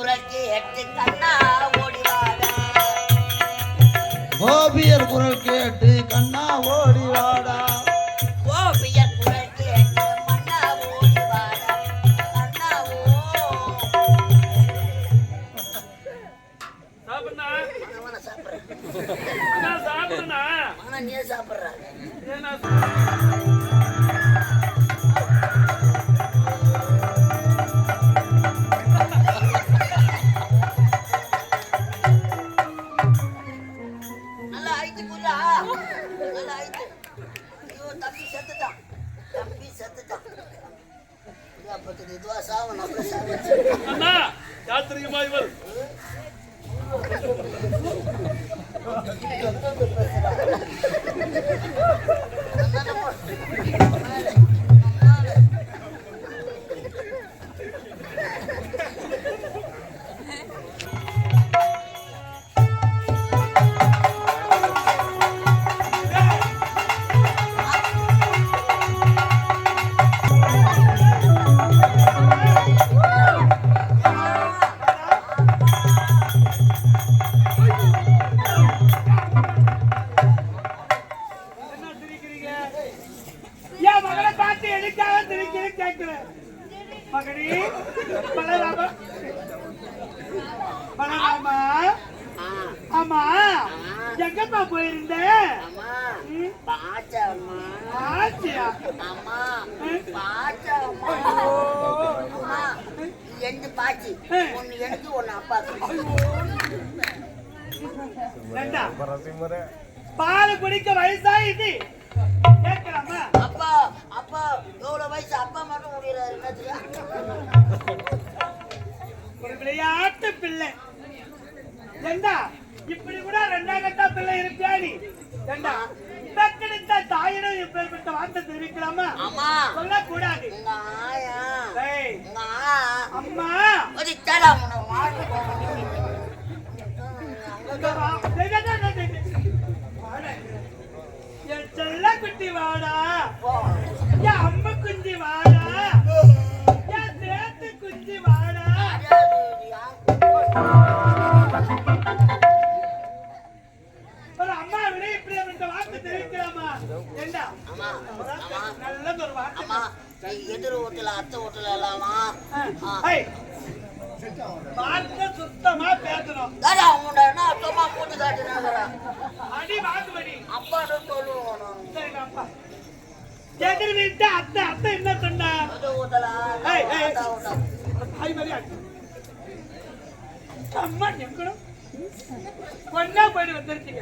குரல் கேட்டு கண்ணா ஓடிவாடா. கோபியர் குரல் கேட்டு கண்ணா ஓடிவாடா. கோபியர் குரல் கேட்டு மன்னா ஓடிவாடா. கண்ணா சாப்பிடுறா நீ சாப்பிடுற இதுவா சாவன் அப்படி அண்ணா யாத்திரிகமா இவர் ஆமா எங்கப்பா போயிருந்த எந்த பாச்சி ஒன்னு எனக்கு ஒன்னு அப்பாக்கு பால் குடிக்க வயசாயிட்டு கேட்கலாமா? அப்பா அப்பா எவ்வளவு வயசு அப்பா மட்டும் முடியறாரு ஒரு விளையாட்டு பிள்ளை ஏண்டா இப்படி கூட ரெண்டாம் கட்டா பிள்ளை இருப்பியா நீ? ஏண்டா பெற்றெடுத்த தாயிடம் இப்பேற்பட்ட வார்த்தை தெரிவிக்கலாமா? சொல்லக்கூடாது. அம்மா என் செல்ல குட்டி வாடா, என் அம்மா குஞ்சி வாடா, என் சேத்து குஞ்சி வாடா. ஒரு அம்மா விட இப்படி வார்த்தை தெரிவிக்கலாமா? ஏண்டா நல்லது ஒரு வார்த்தை. எதிர் ஓட்டல அத்தை ஓட்டல எல்லாமா வார்த்தை சுத்தமா பேசணும். அத்தமா போட்டு காட்டுறாங்க அடி வாங்குவடி அப்பா சொல்லுவோம். அப்பா எதிர் வீட்டு அத்தை அத்தை என்ன சொன்னா? அம்மா எங்கணும் பொண்ணா போயிட்டு வந்துருக்கீங்க.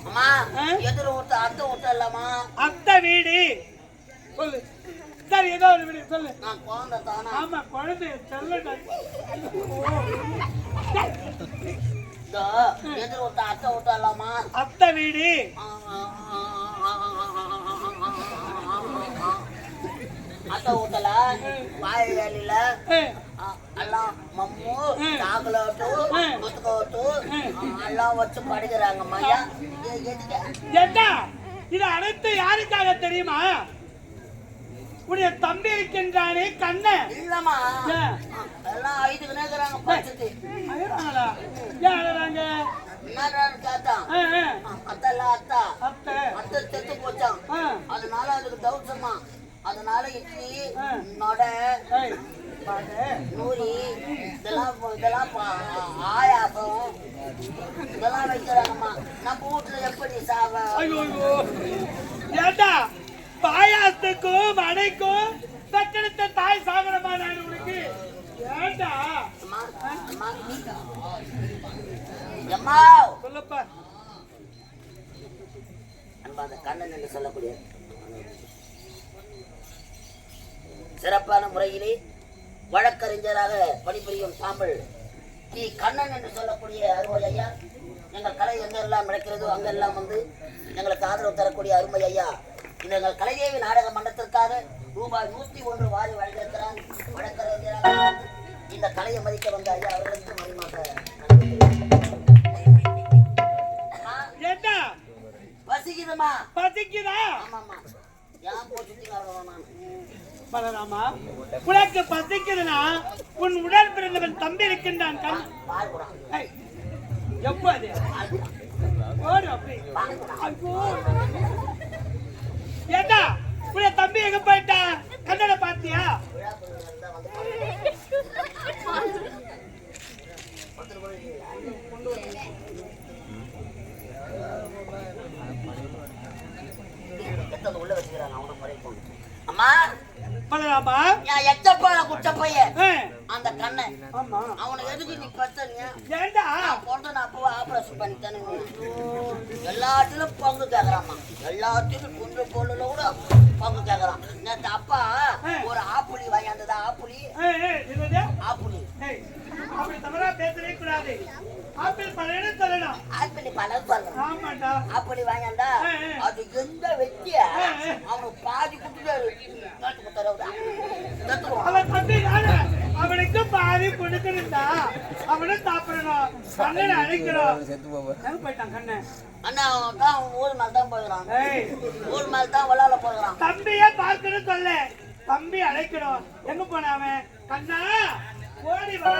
அம்மா எதிர் ஓட்ட அத்தை ஓட்ட இல்லாமா? அத்தை வீடு சொல்லு. சரி ஏதோ ஒரு வீடு சொல்லு. நான் குழந்தை தானா? ஆமா குழந்தை சொல்லு. எதிர் ஓட்ட அத்தை ஓட்ட இல்லாமா? அத்தை வீடு அத்தை ஊட்டல பாய் வேலையில எல்லாம் மம்மு சாக்லேட்டு புத்தகோட்டு எல்லாம் வச்சு படிக்கிறாங்க மையா. ஏண்டா இது அனைத்து யாருக்காக தெரியுமா? உடைய தம்பி இருக்கின்றானே கண்ணன். இல்லம்மா எல்லாம் ஐதுக்கு நேக்குறாங்க படிச்சுட்டு. ஏன் அழறாங்க? என்னன்னு கேட்டான். அத்தெல்லாம் அத்தா அத்தை செத்து போச்சான். அதனால அதுக்கு தௌசமா. அதனால இட்லி நொடை நூறி இதெல்லாம் ஆயாசம் இதெல்லாம் வைக்கிறாங்கம்மா. நம்ம வீட்டுல எப்படி சாவ? ஏண்டா பாயாசத்துக்கும் அடைக்கும் பெற்றெடுத்த தாய் சாகரமா நான் உனக்கு? ஏண்டா அம்மா சொல்லப்பா. அந்த கண்ணன் என்று சொல்லக்கூடிய சிறப்பான முறையிலே வழக்கறிஞராக பணிபுரியும் சாம்பல் டி கண்ணன் என்று சொல்லக்கூடிய அருமை ஐயா, எங்கள் கலை எங்கெல்லாம் நடக்கிறதோ அங்கெல்லாம் வந்து எங்களுக்கு ஆதரவு தரக்கூடிய அருமை ஐயா, இந்த எங்கள் கலைதேவி நாடக மன்றத்திற்காக ரூபாய் 101 வாரி வழங்கியிருக்கிறார். வழக்கறிஞராக இந்த கலையை மதிக்க வந்த ஐயா அவர்களுக்கு மதிமாக பசிக்குதா? ஆமாமா ஏன் போச்சுட்டு பலராமா, உனக்கு பசிக்குதுன்னா உன் உடன் பிறந்தவன் தம்பி இருக்கின்றான். பால் கூட ஏய், எப்போ அது ஓடு அப்படி. ஐயோ, ஏண்டா உன் தம்பி எங்க போயிட்டா? கண்ணட பாத்தியா? உள்ள வச்சுக்கிறாங்க அவனை குறைக்கும். அம்மா பலராமா, நான் எச்சப்பால குச்ச பையன் ஆ, அந்த கண்ணன் ஆமா. அவனை எதுக்கு நீ பத்தனியா? ஏண்டா போட்டு நான் அப்பவே ஆபரேஷன் பண்ணித்தானே. எல்லாத்திலும் பங்கு கேக்குறாம்மா. எல்லாத்திலும் குண்டு பொருளுல கூட பங்கு கேக்குறான். நேற்று அப்பா ஒரு ஆப்புளி வாங்கியாந்ததா? ஆப்புளி என்னது ஆப்புளி ஏய், அப்படி தவறா பேசவே கூடாது. ஆப்பிள் பழம்னு சொல்லணும். ஆப்பிளி பழம் சொல்லணும். ஆமாண்டா. ஆப்பிளி வாங்கியாந்தா அது எந்த வெட்டிய அவனுக்கு பாதி குட்டிட்டாரு. அவன் தம்பி தானே, அவனுக்கு பாதி கொடுக்கணும்டா. அவனும் சாப்பிடணும். கண்ணனை அழைக்கணும். எங்க போயிட்டான் கண்ணன்? அண்ணா தான் ஊர் மேல தான் போயிடறான். ஏய், ஊர் மேல தான் விளாட போகிறான். தம்பியே பார்க்கணும் சொல்ல. தம்பி அழைக்கணும். எங்க போன அவன்? கண்ணா ஓடி வா.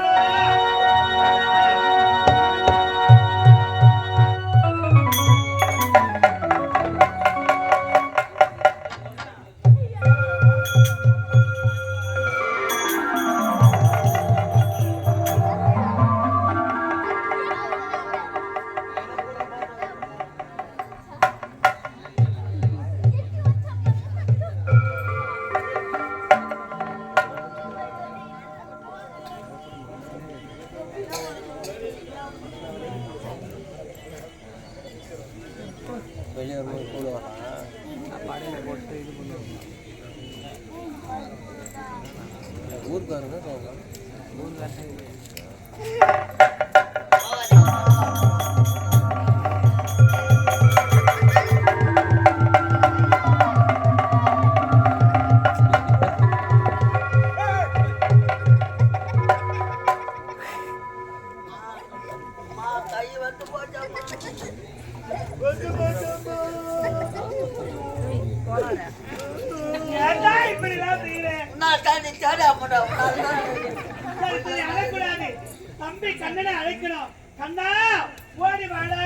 வெளியே வரும்போது கூட வரலாம் ஊருக்காரங்க சொல்லலாம். கை வந்து போச்சாம்மா. ஏண்டா இப்படிலாம் செய்யற? நான் தாண்டி தேடி அம்மடா. சரி, சரி, அழக்கூடாது. தம்பி கண்ணனை அழைக்கணும். கண்ணா ஓடி வாடா.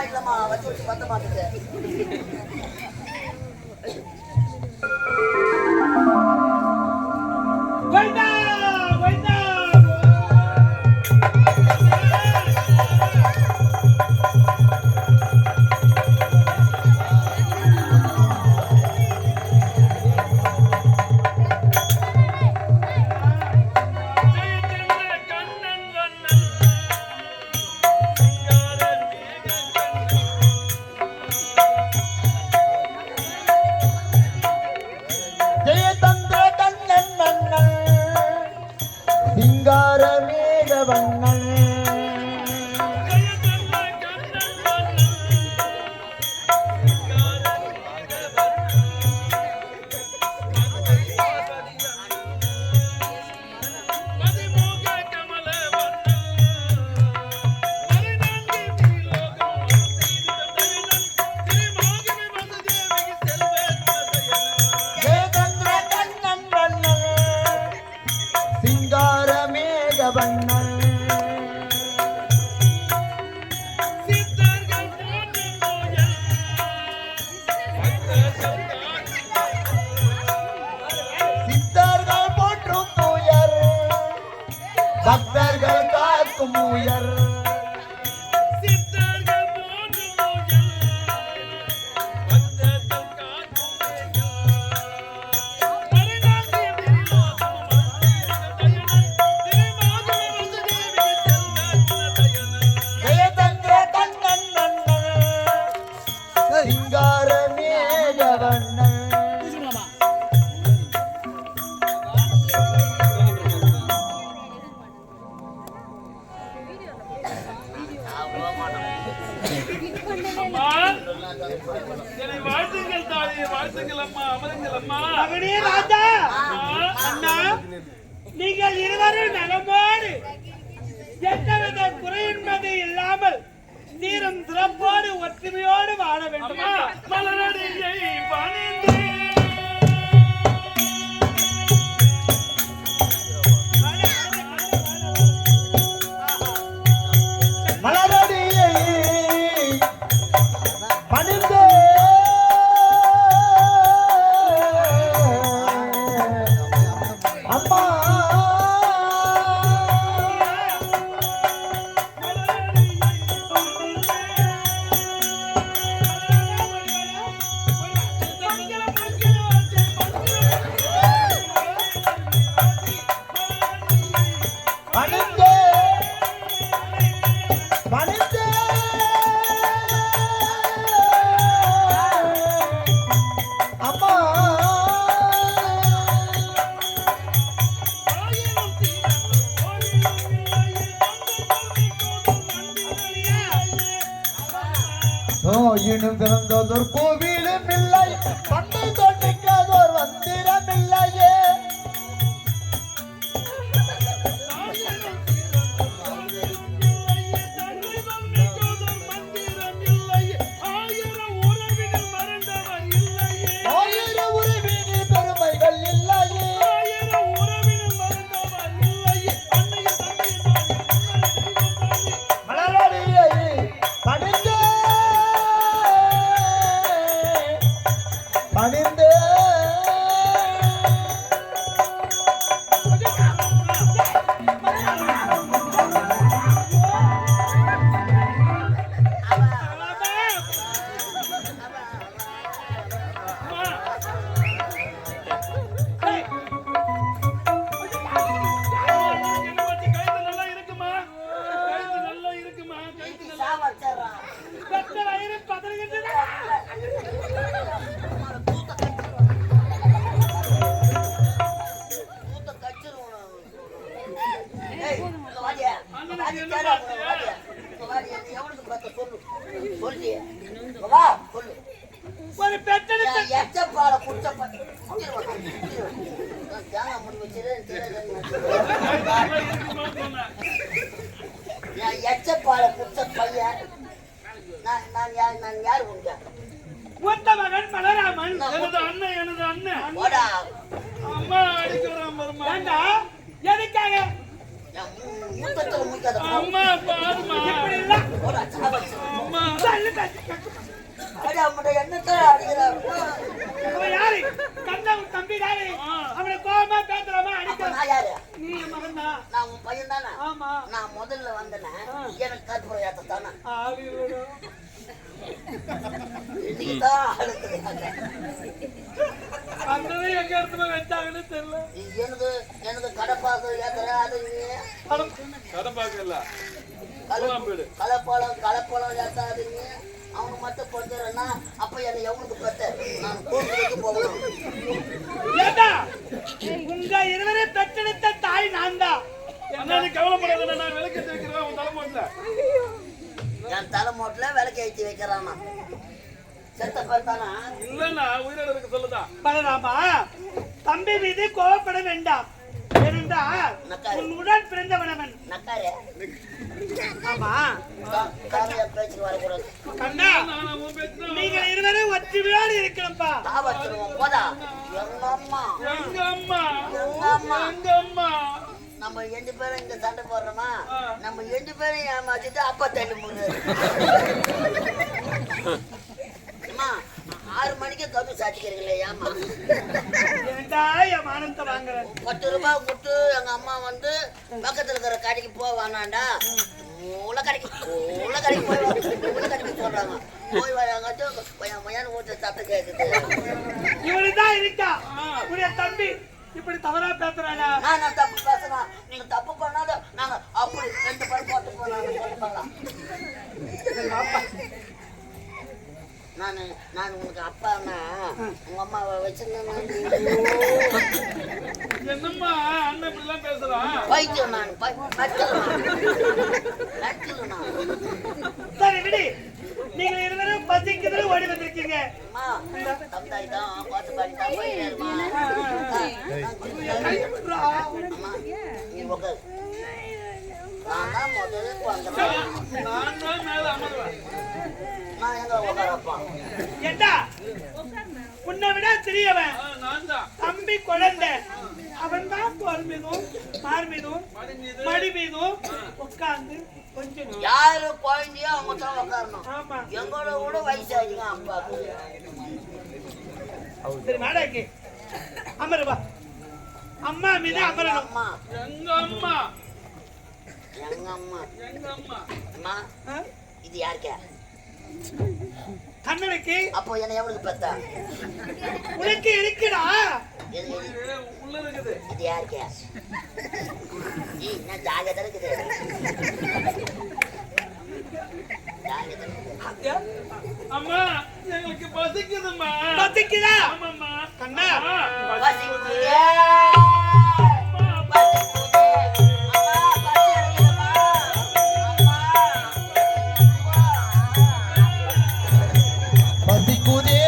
இல்லம்மா வச்சு பத்த மாட்டுது. வைதா வைதா. என்னை வாழ்த்துங்கள் தாயே, வாழ்த்துங்கள் அம்மா, அமருங்கள் அம்மா. மகனே ராஜா, அண்ணா, நீங்கள் இருவரும் நலமோடு எந்தவித குறை என்பது இல்லாமல் நீரும் சிறப்போடு ஒற்றுமையோடு வாழ வேண்டுமா? மலரடியை பணிந்து மலரடியை பணிந்து அம்மா பணிந்து பணிந்து அம்மா நோயினும் பிறந்ததோர் கோவிலும் இல்லை பண்டை தோண்டிக்காதோர் வந்திரம் இல்லையே ஆயிரம் உறவினில் பெருமைகள் இல்லையே மலரடியை பணிந்து பணிந்து ஒரு பெற்றெடுத்த மூத்த மகன் பலராமன், எனது அண்ணன் அம்மா அடிக்கிறான் வருமா? ஏண்டா எதுக்காக அம்மா பாருமா இப்படி இல்ல அம்மா தள்ளு யாரு கண்ணன் தம்பி தானே அவனை கோபமா பேசுறாமா அடிக்க நீ மகன் தான் நான் உன் பையன் தானே ஆமா நான் முதல்ல வந்தேன் எனக்கு கற்பூரம் ஏத்தானே அந்தவே எங்க இடத்துல வச்சாங்கன்னு தெரியல எனக்கு எனக்கு கடப்பாக்கு ஏத்துற அது கடப்பாக்கல கலப்பழம் ஏத்தாதீங்க அவங்க மட்டும் கொஞ்சம்னா அப்ப என்னை எவனுக்கு பெற்ற நான் கோவிலுக்கு போகணும் உங்க இருவரை பெற்றெடுத்த தாய் நான் தான் கவலைப்படாத நான் விளக்கு வைக்கிறேன் உன் தலைமோட்ல என் தலைமோட்டில் விளக்கு ஏற்றி வைக்கிறானா செத்த பார்த்தானா இல்லன்னா உயிரோட இருக்க சொல்லுதான் பலராமா தம்பி மீது கோவப்பட வேண்டாம் இருந்தால் உன் உடன் பிறந்தவனவன் நக்காரே ஆமா பேச்சு வரக்கூடாது கண்ணா நீங்கள் இருவரும் ஒற்றுமையோடு இருக்கணும்பா தாவச்சிருவோம் போதா எங்க அம்மா நம்ம 2 பேரும் இங்க சண்டை போடுறோமா நம்ம 2 பேரும் ஏமாத்திட்டு அப்பா தள்ளி முன்னு 6 மணிக்கு கம்மி சாத்திக்கிறீங்களே ஏமா ஏண்டா என் மானத்தை வாங்குற 10 ரூபாய் கொடுத்து எங்க அம்மா வந்து பக்கத்துல இருக்கிற கடைக்கு போவானாண்டா உள்ள கடைக்கு சொல்றாங்க போய் வராங்க மயான ஊட்ட சத்தம் கேக்குது இவனுதான் இருக்கா உடைய தம்பி இப்படி தவறா பேசுறானா நான் தப்பு பேசுறேன் நீங்க தப்பு பண்ணாத நாங்க அப்படி 2 பேரும் போட்டு போனாங்க நான் உனக்கு அப்பானா உங்க அம்மாவை வச்சிருந்தேன் என்னம்மா அண்ணன் இப்படி எல்லாம் பேசுறான் பைத்தியம் நான் சரி விடு நீங்கள் இருவரும் பசிக்குது ஓடி கோத்துக்காய் தான் கோத்துக்காய் தான் போயிட்டே இருமா. அம்மா, நீ உட்காரு. நான் தான் முதல்ல உட்கார்ந்தேன். நான் தான் மேல அமர்வேன். நான் எங்க உட்காரப்பா? ஏண்டா உன்னை விட சிறியவன் நான் தான் தம்பி குழந்தை அவன் தான் தோல் மீதும் மார் மீதும் மடி மீதும் உட்கார்ந்து கொஞ்சம் யாரு குழந்தையோ அவங்க தான் உட்காரணும். ஆமா எங்களோட கூட வயசாச்சுங்க அப்பாவுக்கு. சரி மாடாக்கு அமருவா அம்மா மீது அமரணும். அம்மா எங்க அம்மா எங்க அம்மா எங்க அம்மா அம்மா ஆ? இது யாருக்கா? கண்ணனுக்கு அப்போ என்ன எவனுக்கு பெத்தா? உனக்கு இருக்குடா. இது உள்ள இருக்குது இது யாருக்கா? என்ன ஜாலியா தான் இருக்குது. ஜாலியா தான் இருக்குது. அம்மா எங்களுக்கு பசிக்குதும்மா பத்திக்குதா ஆமாம்மா கண்ணா பசிக்குதே. பசிக்குதே. அம்மா, பசி எடுக்குதும்மா. அம்மா. பசிக்குதே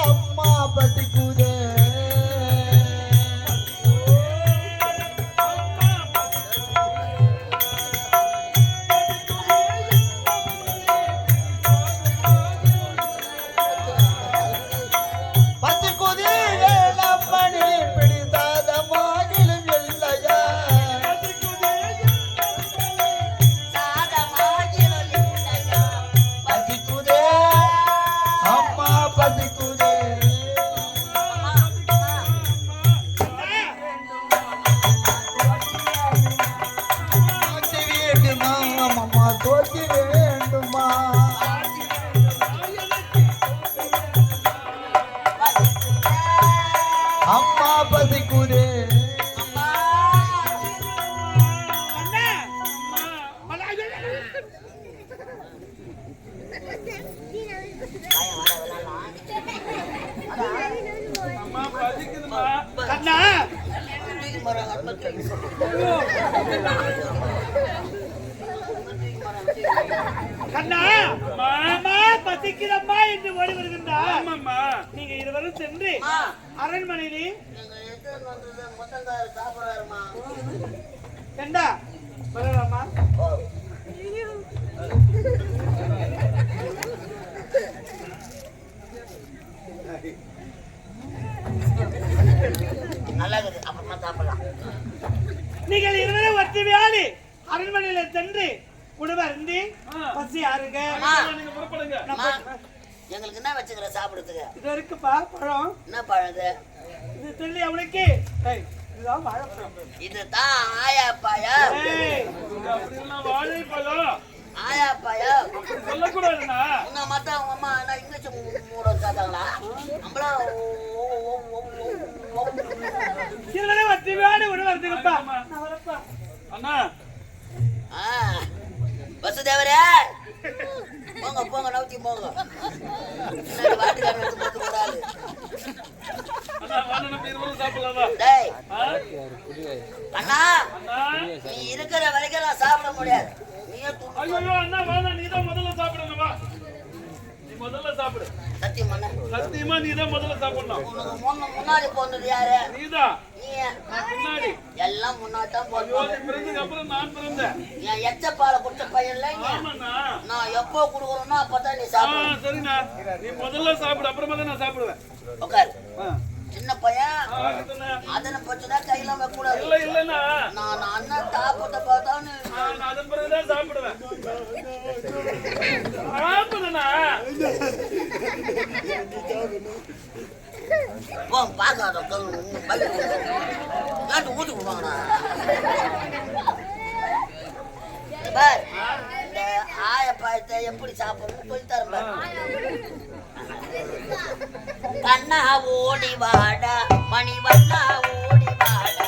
அம்மா பசிக்குதே. பசிக்குதே வேலப்பனி பிடித்தாத மாகிலும் இல்லையா. சாதமாகிலும் இல்லையா. பசிக்குதே அம்மா பசிக்குதே. அம்மா, அம்மா. தோத்தி வேண்டுமா அம்மா தோத்தி வேண்டுமா. அம்மா பசிக்குதே. அம்மா. கண்ணா பையன் வாடா விளையாடலாம். அம்மா பசிக்குதும்மா கண்ணா தூக்கி மரம் அருமை தூக்கி கண்ணா அம்மா பசிக்கிறம்மா என்று ஓடி வருகின்றார். ஆமாம்மா நீங்க இருவரும் சென்று அம்மா. அரண்மனையிலே எங்க எத்தனை வந்தது முதல்காரர் சாப்பிடுறாருமா. ஏண்டா வரலாமா? ஓ. நல்லா இருக்குது. அப்புறமா சாப்பிடலாம். நீங்கள் இருவரும் ஒற்றுமையாடி அரண்மனையில சென்று உணவு அருந்தி பசி ஆறுங்க. அம்மா. நீங்க புறப்படுங்க அம்மா, எங்களுக்கு என்ன வச்சுக்கிற சாப்பிடுறதுக்கு? இது இருக்குப்பா பழம். என்ன பழம் இது? இது தெரியல அவனுக்கு. ஏய், இதுதான் வாழைப்பழம். இதுதான் ஆயாப்பாயா? ஏய், அப்படின்னா வாழைப்பழம் ஆயாப்பாயா? சொல்லக்கூடாதுண்ணா உங்க மத்த அவங்க அம்மா என்ன இங்கிலீஷ் மூட காத்தாங்களா? நம்மளா இருவரும் ஒற்றுமையாடி உணவு அருந்துங்கப்பா. நான் வரப்பா. அண்ணா வசுதேவரே போங்க போங்க நவுத்தி போங்க. வாட்டுக்காரன் எடுத்து போட்டு போடாது. அண்ணா வாங்க நம்ம இருவரும் சாப்பிடலாமா டேய் ஆ? அண்ணா, அண்ணா நீ இருக்கிற வரைக்கும் நான் சாப்பிட முடியாது. நீயே துண்டு ஐயோ அண்ணா வாங்க நீதான் முதல்ல சாப்பிடணும் வா நீ முதல்ல சாப்பிடு சத்தியம் பண்ண. சத்தியமா நீதான் முதல்ல சாப்பிடணும் உனக்கு முன்னாடி போனது யாரு? நீதான் நீ. நான் முன்னாடி எல்லாம் முன்னாடி தான் ஐயோ போனோம். நீ பிறந்ததுக்கு அப்புறம் நான் பிறந்தேன் என் எச்ச பாலை குடிச்ச பையன்ல நீ. ஆமாண்ணா நான் எப்போ கொடுக்குறேனோ அப்பதான் நீ ஆ சாப்பிடு. சரிண்ணா நீ முதல்ல சாப்பிடு அப்புறமா தான் நான் சாப்பிடுவேன் உட்காரு. ஆ. சின்ன பையன் ஆ, இதுண்ணா. அதனை பச்சுதான் கையெல்லாம் வைக்கக்கூடாது. இல்ல இல்லண்ணா நான் அண்ணன் தாப்பத்தை பார்த்தான்னு நான் அதன் பிறகுதான் சாப்பிடுவேன் சாப்பிடுண்ணா போ பார்க்காத பையன் ஊட்டி கொடுப்பாங்கண்ணா. பார், இந்த ஆயப்பாயத்தை எப்படி சாப்பிடணும்னு சொல்லி தரேன் பார். கண்ணா ஓடி வாடா மணிவண்ணா ஓடி வாடா.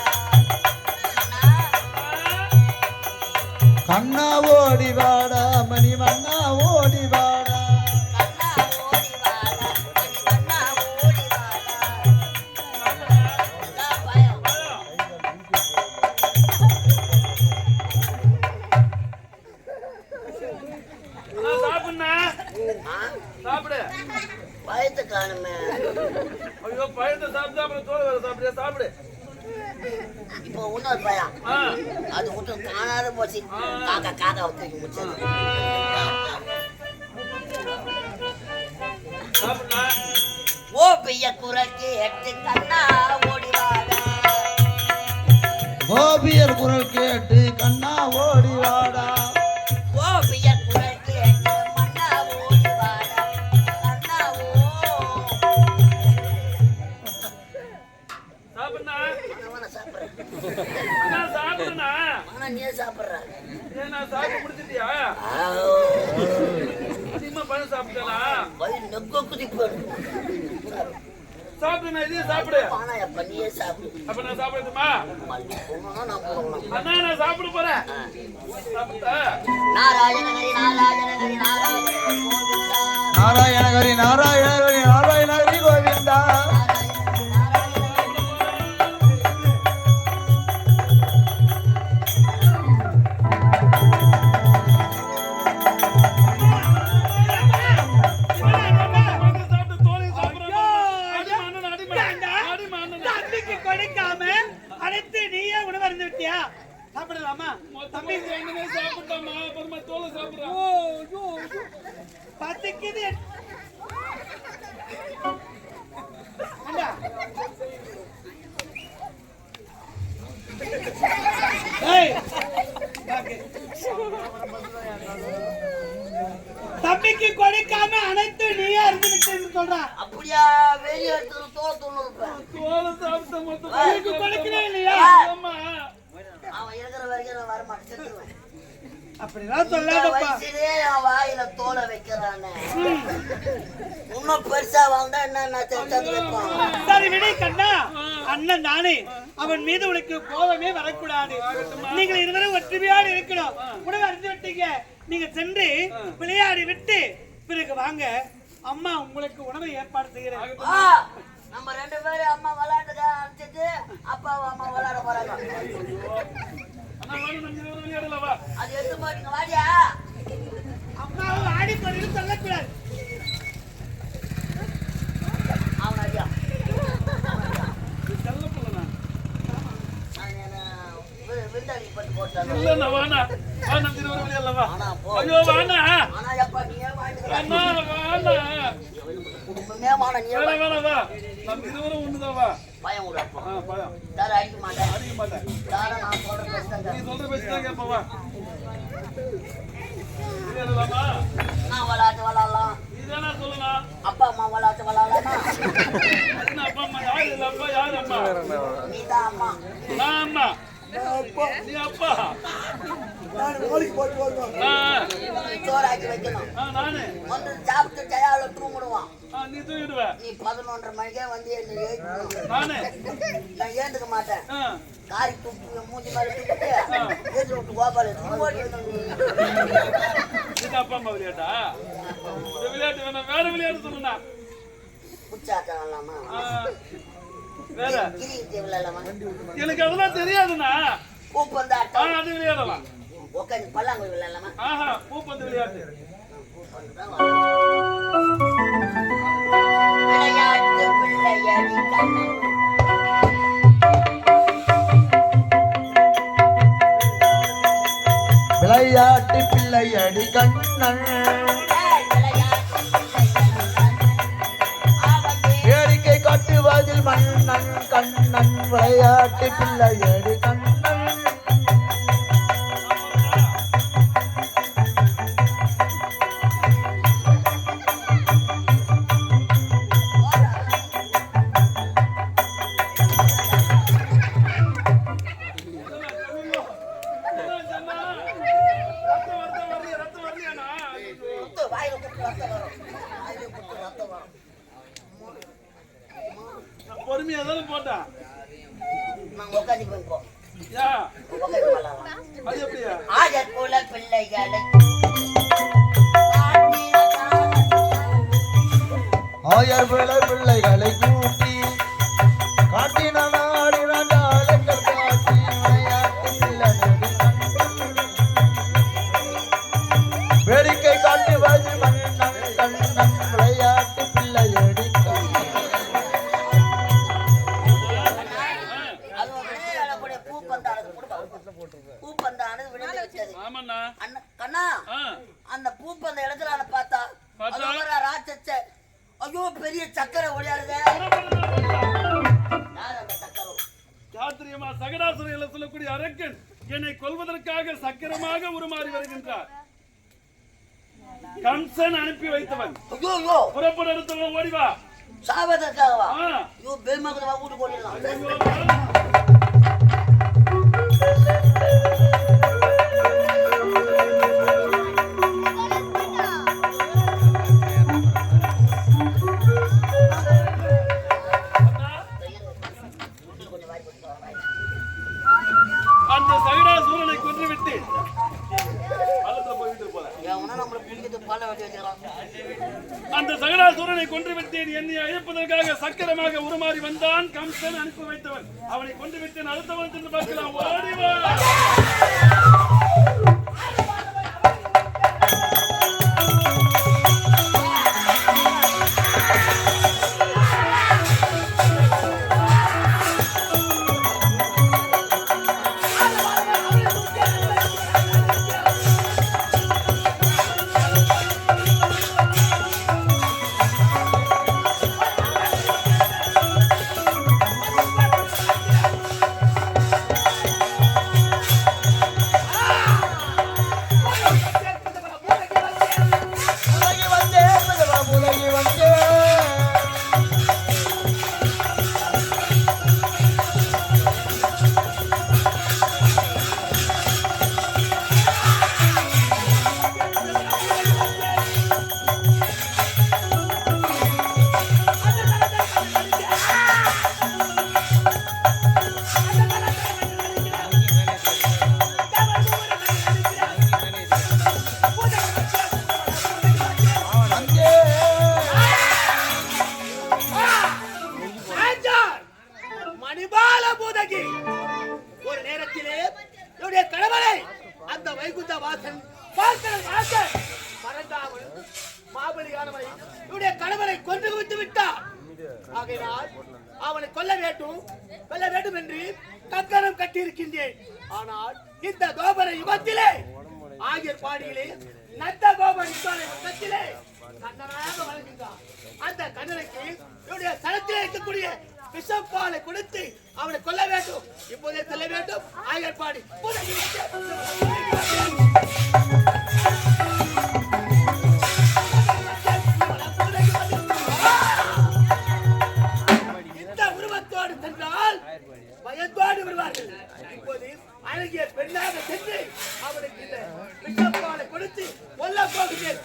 கண்ணா ஓடி வாடா மணிவண்ணா ஓடி வாடா. கண்ணா ஓடி வாடா மணிவண்ணா ஓடி வாடா. இந்தா பயம். சாப்பிடுண்ணா ஆ? சாப்பிடு பயத்தை காணுமே. ஐயோ பழத்தை சாப்பிட்டு அப்புறம் தோல் வேற சாப்பிடுறியா? சாப்பிடு. இப்போ இன்னொரு பயம் ஆ. அது மட்டும் காணாத போச்சு. காக்கா காக்கா தூக்கி முடிச்சது. சாப்பிடுனா? ஓ பெய்ய குரல் கேட்டு கண்ணா ஓடிவாடா. கோபியர் குரல் கேட்டு கண்ணா ஓடி வாடா. ஓ பெய்ய குரல் கேட்டு மண்ணா ஓடிவாடா. கண்ணா ஓ. சாப்பிடுனா? அவன சாப்பிடுறேன். அண்ணா சாப்பிடுனா? ஆனா நீயே சாப்பிடுற. ஏன் நான் சாப்பிட்டு முடிச்சிட்டியா? அதிகமா பழம் சாப்பிட்டேனா? வயிறு நெக்க குதிப்பேன். சாப்பிடுனா இதையும் சாப்பிடு. ஆனா எப்ப நீயே சாப்பிடு. அப்ப நான் சாப்பிடுமா? மல்லி போனா நான் போகணும். அண்ணா நான் சாப்பிட போறேன். சாப்பிட்டா? நாராயணகரி நாராயணகரி நாராயணகரி கோவிந்தா. நாராயணகரி நாராயணகரி நாராயணகரி கோவிந்தா. சாப்பிட்டு தோலையும் சாப்பிடுறேன். அடிமா அண்ணன், அடிமா. ஏண்டா? அடிமா அண்ணன். தம்பிக்கு கொடுக்காம அனைத்து நீயே உணவு அருந்து விட்டியா? சாப்பிடலாமா? தம்பி ரெண்டுமே சாப்பிட்டோமா? அப்புறமா தோலை சாப்பிடுறேன். பத்துக்குது. ஏண்டா? ஏய், பாக்கு. தம்பிக்கு கொடுக்காம அனைத்து நீயே அருந்து விட்டேன்னு சொல்றான். அப்படியா வெளியே எடுத்து தோல் துண்ணுப்பேன். தோலை சாப்பிட்ட மொத்தம் உனக்கு கொடுக்கவே இல்லையா? ஆமா. அவன் இருக்கிற வரைக்கும் நான் வரமாட்டேன், செத்துருவேன். அப்படிலாம் இந்த சொல்லாதப்பா. வயசுலயே என் வாயில தோலை வைக்கிறானே. இன்னும் பெருசா வாழ்ந்தா என்ன தந்து வைப்பான். சரி விடை கண்ணா, அண்ணன் நானே. அவன் மீது உனக்கு கோபமே வரக்கூடாது. நீங்கள் இருவரும் ஒற்றுமையோடு இருக்கணும். உணவு அறிந்து விட்டீங்க. நீங்க சென்று விளையாடி விட்டு பிறகு வாங்க. அம்மா உங்களுக்கு உணவை ஏற்பாடு செய்கிறேன். வா, நம்ம ரெண்டு பேரும் அம்மா விளையாட்டுக்க அனுப்பிச்சிட்டு அப்பா அம்மா விளையாட போறாங்க. அண்ணா வேணும், நம்ம இருவரும் விளையாடலவா? அது எடுத்து போட்டீங்க வாடியா. அம்மாவும் ஆடி போறீங்கன்னு சொல்லக்கூடாது. அவன் ஐயா செல்ல பிள்ளைண்ணா. விருந்தாளி பட்டு போட்டாங்க. இல்லண்ணா வாண்ணா. வா நம்ம இருவரும் விளையாடலவா? ஆனா போ. ஐயோ வாண்ணா. ஆனா எப்பா நீயே வாங்கிட்டு அண்ணா வாண்ணா. குடும்பமே வாங்க நீயே வேணா வேணா வா. நம்ம இருவரும் ஒண்ணுதான் வா. பயம் விடப்பா. பயம். யாரும் அடிக்க மாட்டேன். அடிக்க மாட்டேன். யாரும் நான் சொல்ற பேசுறேன். நீ சொல்ற பேச்சுதான் கேட்பேன் வா. விளையாடலாமா? நான் விளையாட்டு விளையாடலாம். இதானா சொல்லுண்ணா. அப்பா அம்மா விளையாட்டு விளையாடலாமா? அதுனா அப்பா அம்மா யாரு இல்ல அப்பா யாரு அம்மா? நீதான் அம்மா. நான் அம்மா. நீ அப்பா. சோறாக்கி வைக்கணும். நானு. வந்து சாப்பிட்டு ஜயால தூங்கிடுவான். நீ தூக்கிடுவ. நீ 11:30 மணிக்கே வந்து என்ன ஏறிக்கணும். நானு. நான் ஏந்துக்க மாட்டேன். ஆ. காரி தூக்கி மூஞ்சி மேல தூக்கிட்டு ஏற்றி விட்டு கோபால் ஓடி இது அப்பா அம்மா விளையாட்டா? இந்த விளையாட்டு வேணாம், வேற விளையாட்டு சொல்லுண்ணா. உச்சாட்டம் விளாடலாமா? வேற கிரிக்கெட் விளையாடலாமா? எனக்கு அதெல்லாம் தெரியாதுண்ணா. பூப்பந்தாட்டம் அது விளையாடலாம். உட்காந்து பல்லாங்குழி விளையாடலாமா? ஆஹா பூப்பந்து விளையாட்டு. விளையாட்டு பிள்ளையடி கண்ணன். விளையாட்டு பிள்ளையடி கண்ணன். வேடிக்கை காட்டுவதில் மன்னன் கண்ணன். விளையாட்டு பிள்ளையடி கண்ணன். பொறுமையா தானே போட்டேன். நான் உட்காந்து போய்ப்போம். யா உட்காந்து விளையாடலாம். அது எப்படியா? ஆஜர் போல பிள்ளைகளை ஆயர் பிள்ளைகளை கூட்டி காட்டின நாடு நாடாளங்கள் காட்டி விளையாட்டு பிள்ளையடி கண்ணன். வேடிக்கை காட்டுவது மன்னன் கண்ணன். விளையாட்டு பிள்ளையடி பூப்பு அந்த இடத்துல பார்த்தா ராட்சச்ச ஐயோ பெரிய சக்கரை ஓடியாருங்க. யார் அந்த சக்கரம்? சாத்திரியமா சகடாசுரையில சொல்லக்கூடிய அரக்கன் என்னை கொல்வதற்காக சக்கரமாக உருமாறி வருகின்றார். கம்சன் அனுப்பி வைத்தவன். ஐயோ புறப்பட எடுத்தவன் ஓடிவா. சாவதற்காகவா? ஐயோ பெருமகனவா வீட்டு போடலாம். அந்த சகடாசூரனை கொன்றுவிட்டு அந்த சகடாசூரனை கொன்றுவிட்டேன். என்னை அழைப்பதற்காக சக்கரமாக உருமாறி வந்தான் கம்சன் அனுப்பி வைத்தவன். அவனை கொன்றுவிட்டேன். அடுத்தவன் சென்று பார்க்கலாம். ஓடிவா. ஒரு நேரத்திலே என்னுடைய கணவனை அந்த வைகுந்த வாசன் மறந்தாமல் மாபலியானவனை என்னுடைய கணவனை கொன்று விட்டு விட்டார். ஆகையால் அவனை கொல்ல வேண்டும் என்று கங்கணம் கட்டியிருக்கின்றேன். ஆனால் இந்த கோபுர யுகத்திலே ஆகியர் பாடியிலே நந்த கோபுர யுகத்திலே கண்ணனாக வழங்குகிறார். அந்த கண்ணனுக்கு என்னுடைய தளத்திலே இருக்கக்கூடிய விஷப்பாலை கொடுத்து அவனை கொல்ல வேண்டும். இப்போதே செல்ல வேண்டும். ஆயர்பாடி இந்த உருவத்தோடு சென்றால் பயத்தோடு வருவார்கள். இப்போது அழகிய பெண்ணாக சென்று அவனுக்கு இந்த விஷப்பாலை கொடுத்து கொல்ல போகிறேன்.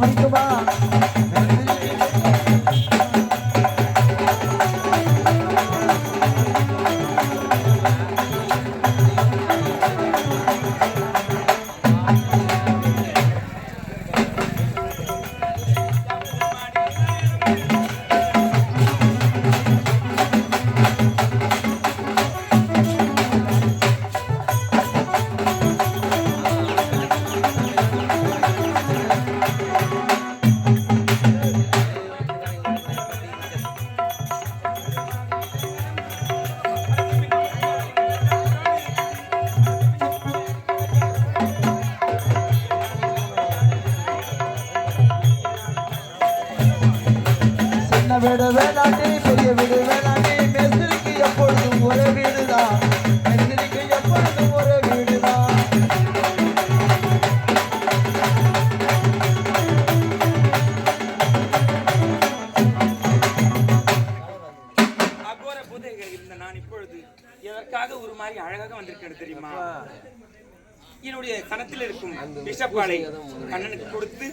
பிடிக்குமா சின்ன வீடு வேணாண்டி பெரிய வீடு வேணாண்டி மேஸ்திரிக்கு எப்பொழுதும் ஒரே வீடுதான் மேஸ்திரிக்கு எப்பொழுதும் ஒரே வீடுதான் அகோர புதைகள் இருந்த நான் இப்பொழுது எதற்காக ஒரு மாதிரி அழகாக வந்திருக்கேன் தெரியுமா? என்னுடைய கணத்தில் இருக்கும் விஷப்பாலை கண்ணனுக்கு கொடுத்து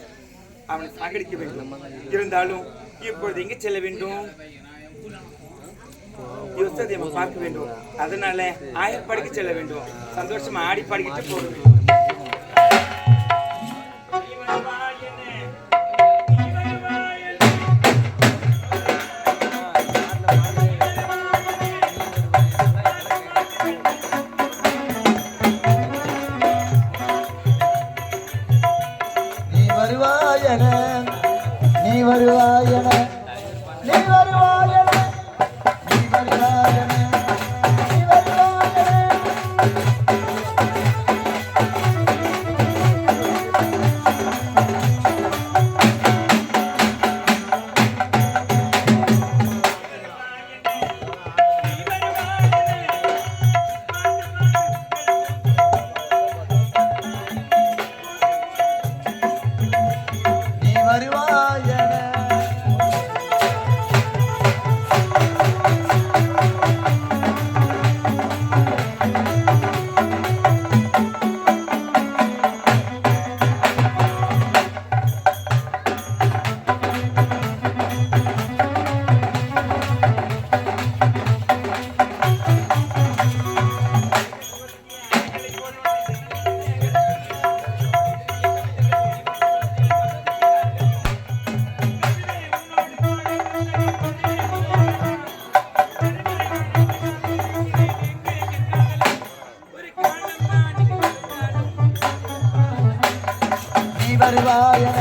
அவனை சாகடிக்க வேண்டும். இருந்தாலும் இப்பொழுது எங்கே செல்ல வேண்டும்? யோசனை பார்க்க வேண்டும். அதனால ஆயர்பாடிக்கு செல்ல வேண்டும். சந்தோஷமா ஆடி பாடிக்கிட்டு போகணும். நீ வருவாயன நீ வருவாயன நீ வருவாயன நீ வருவாயன நீ வருவாயன நீ வருவாயன நீ வருவாயன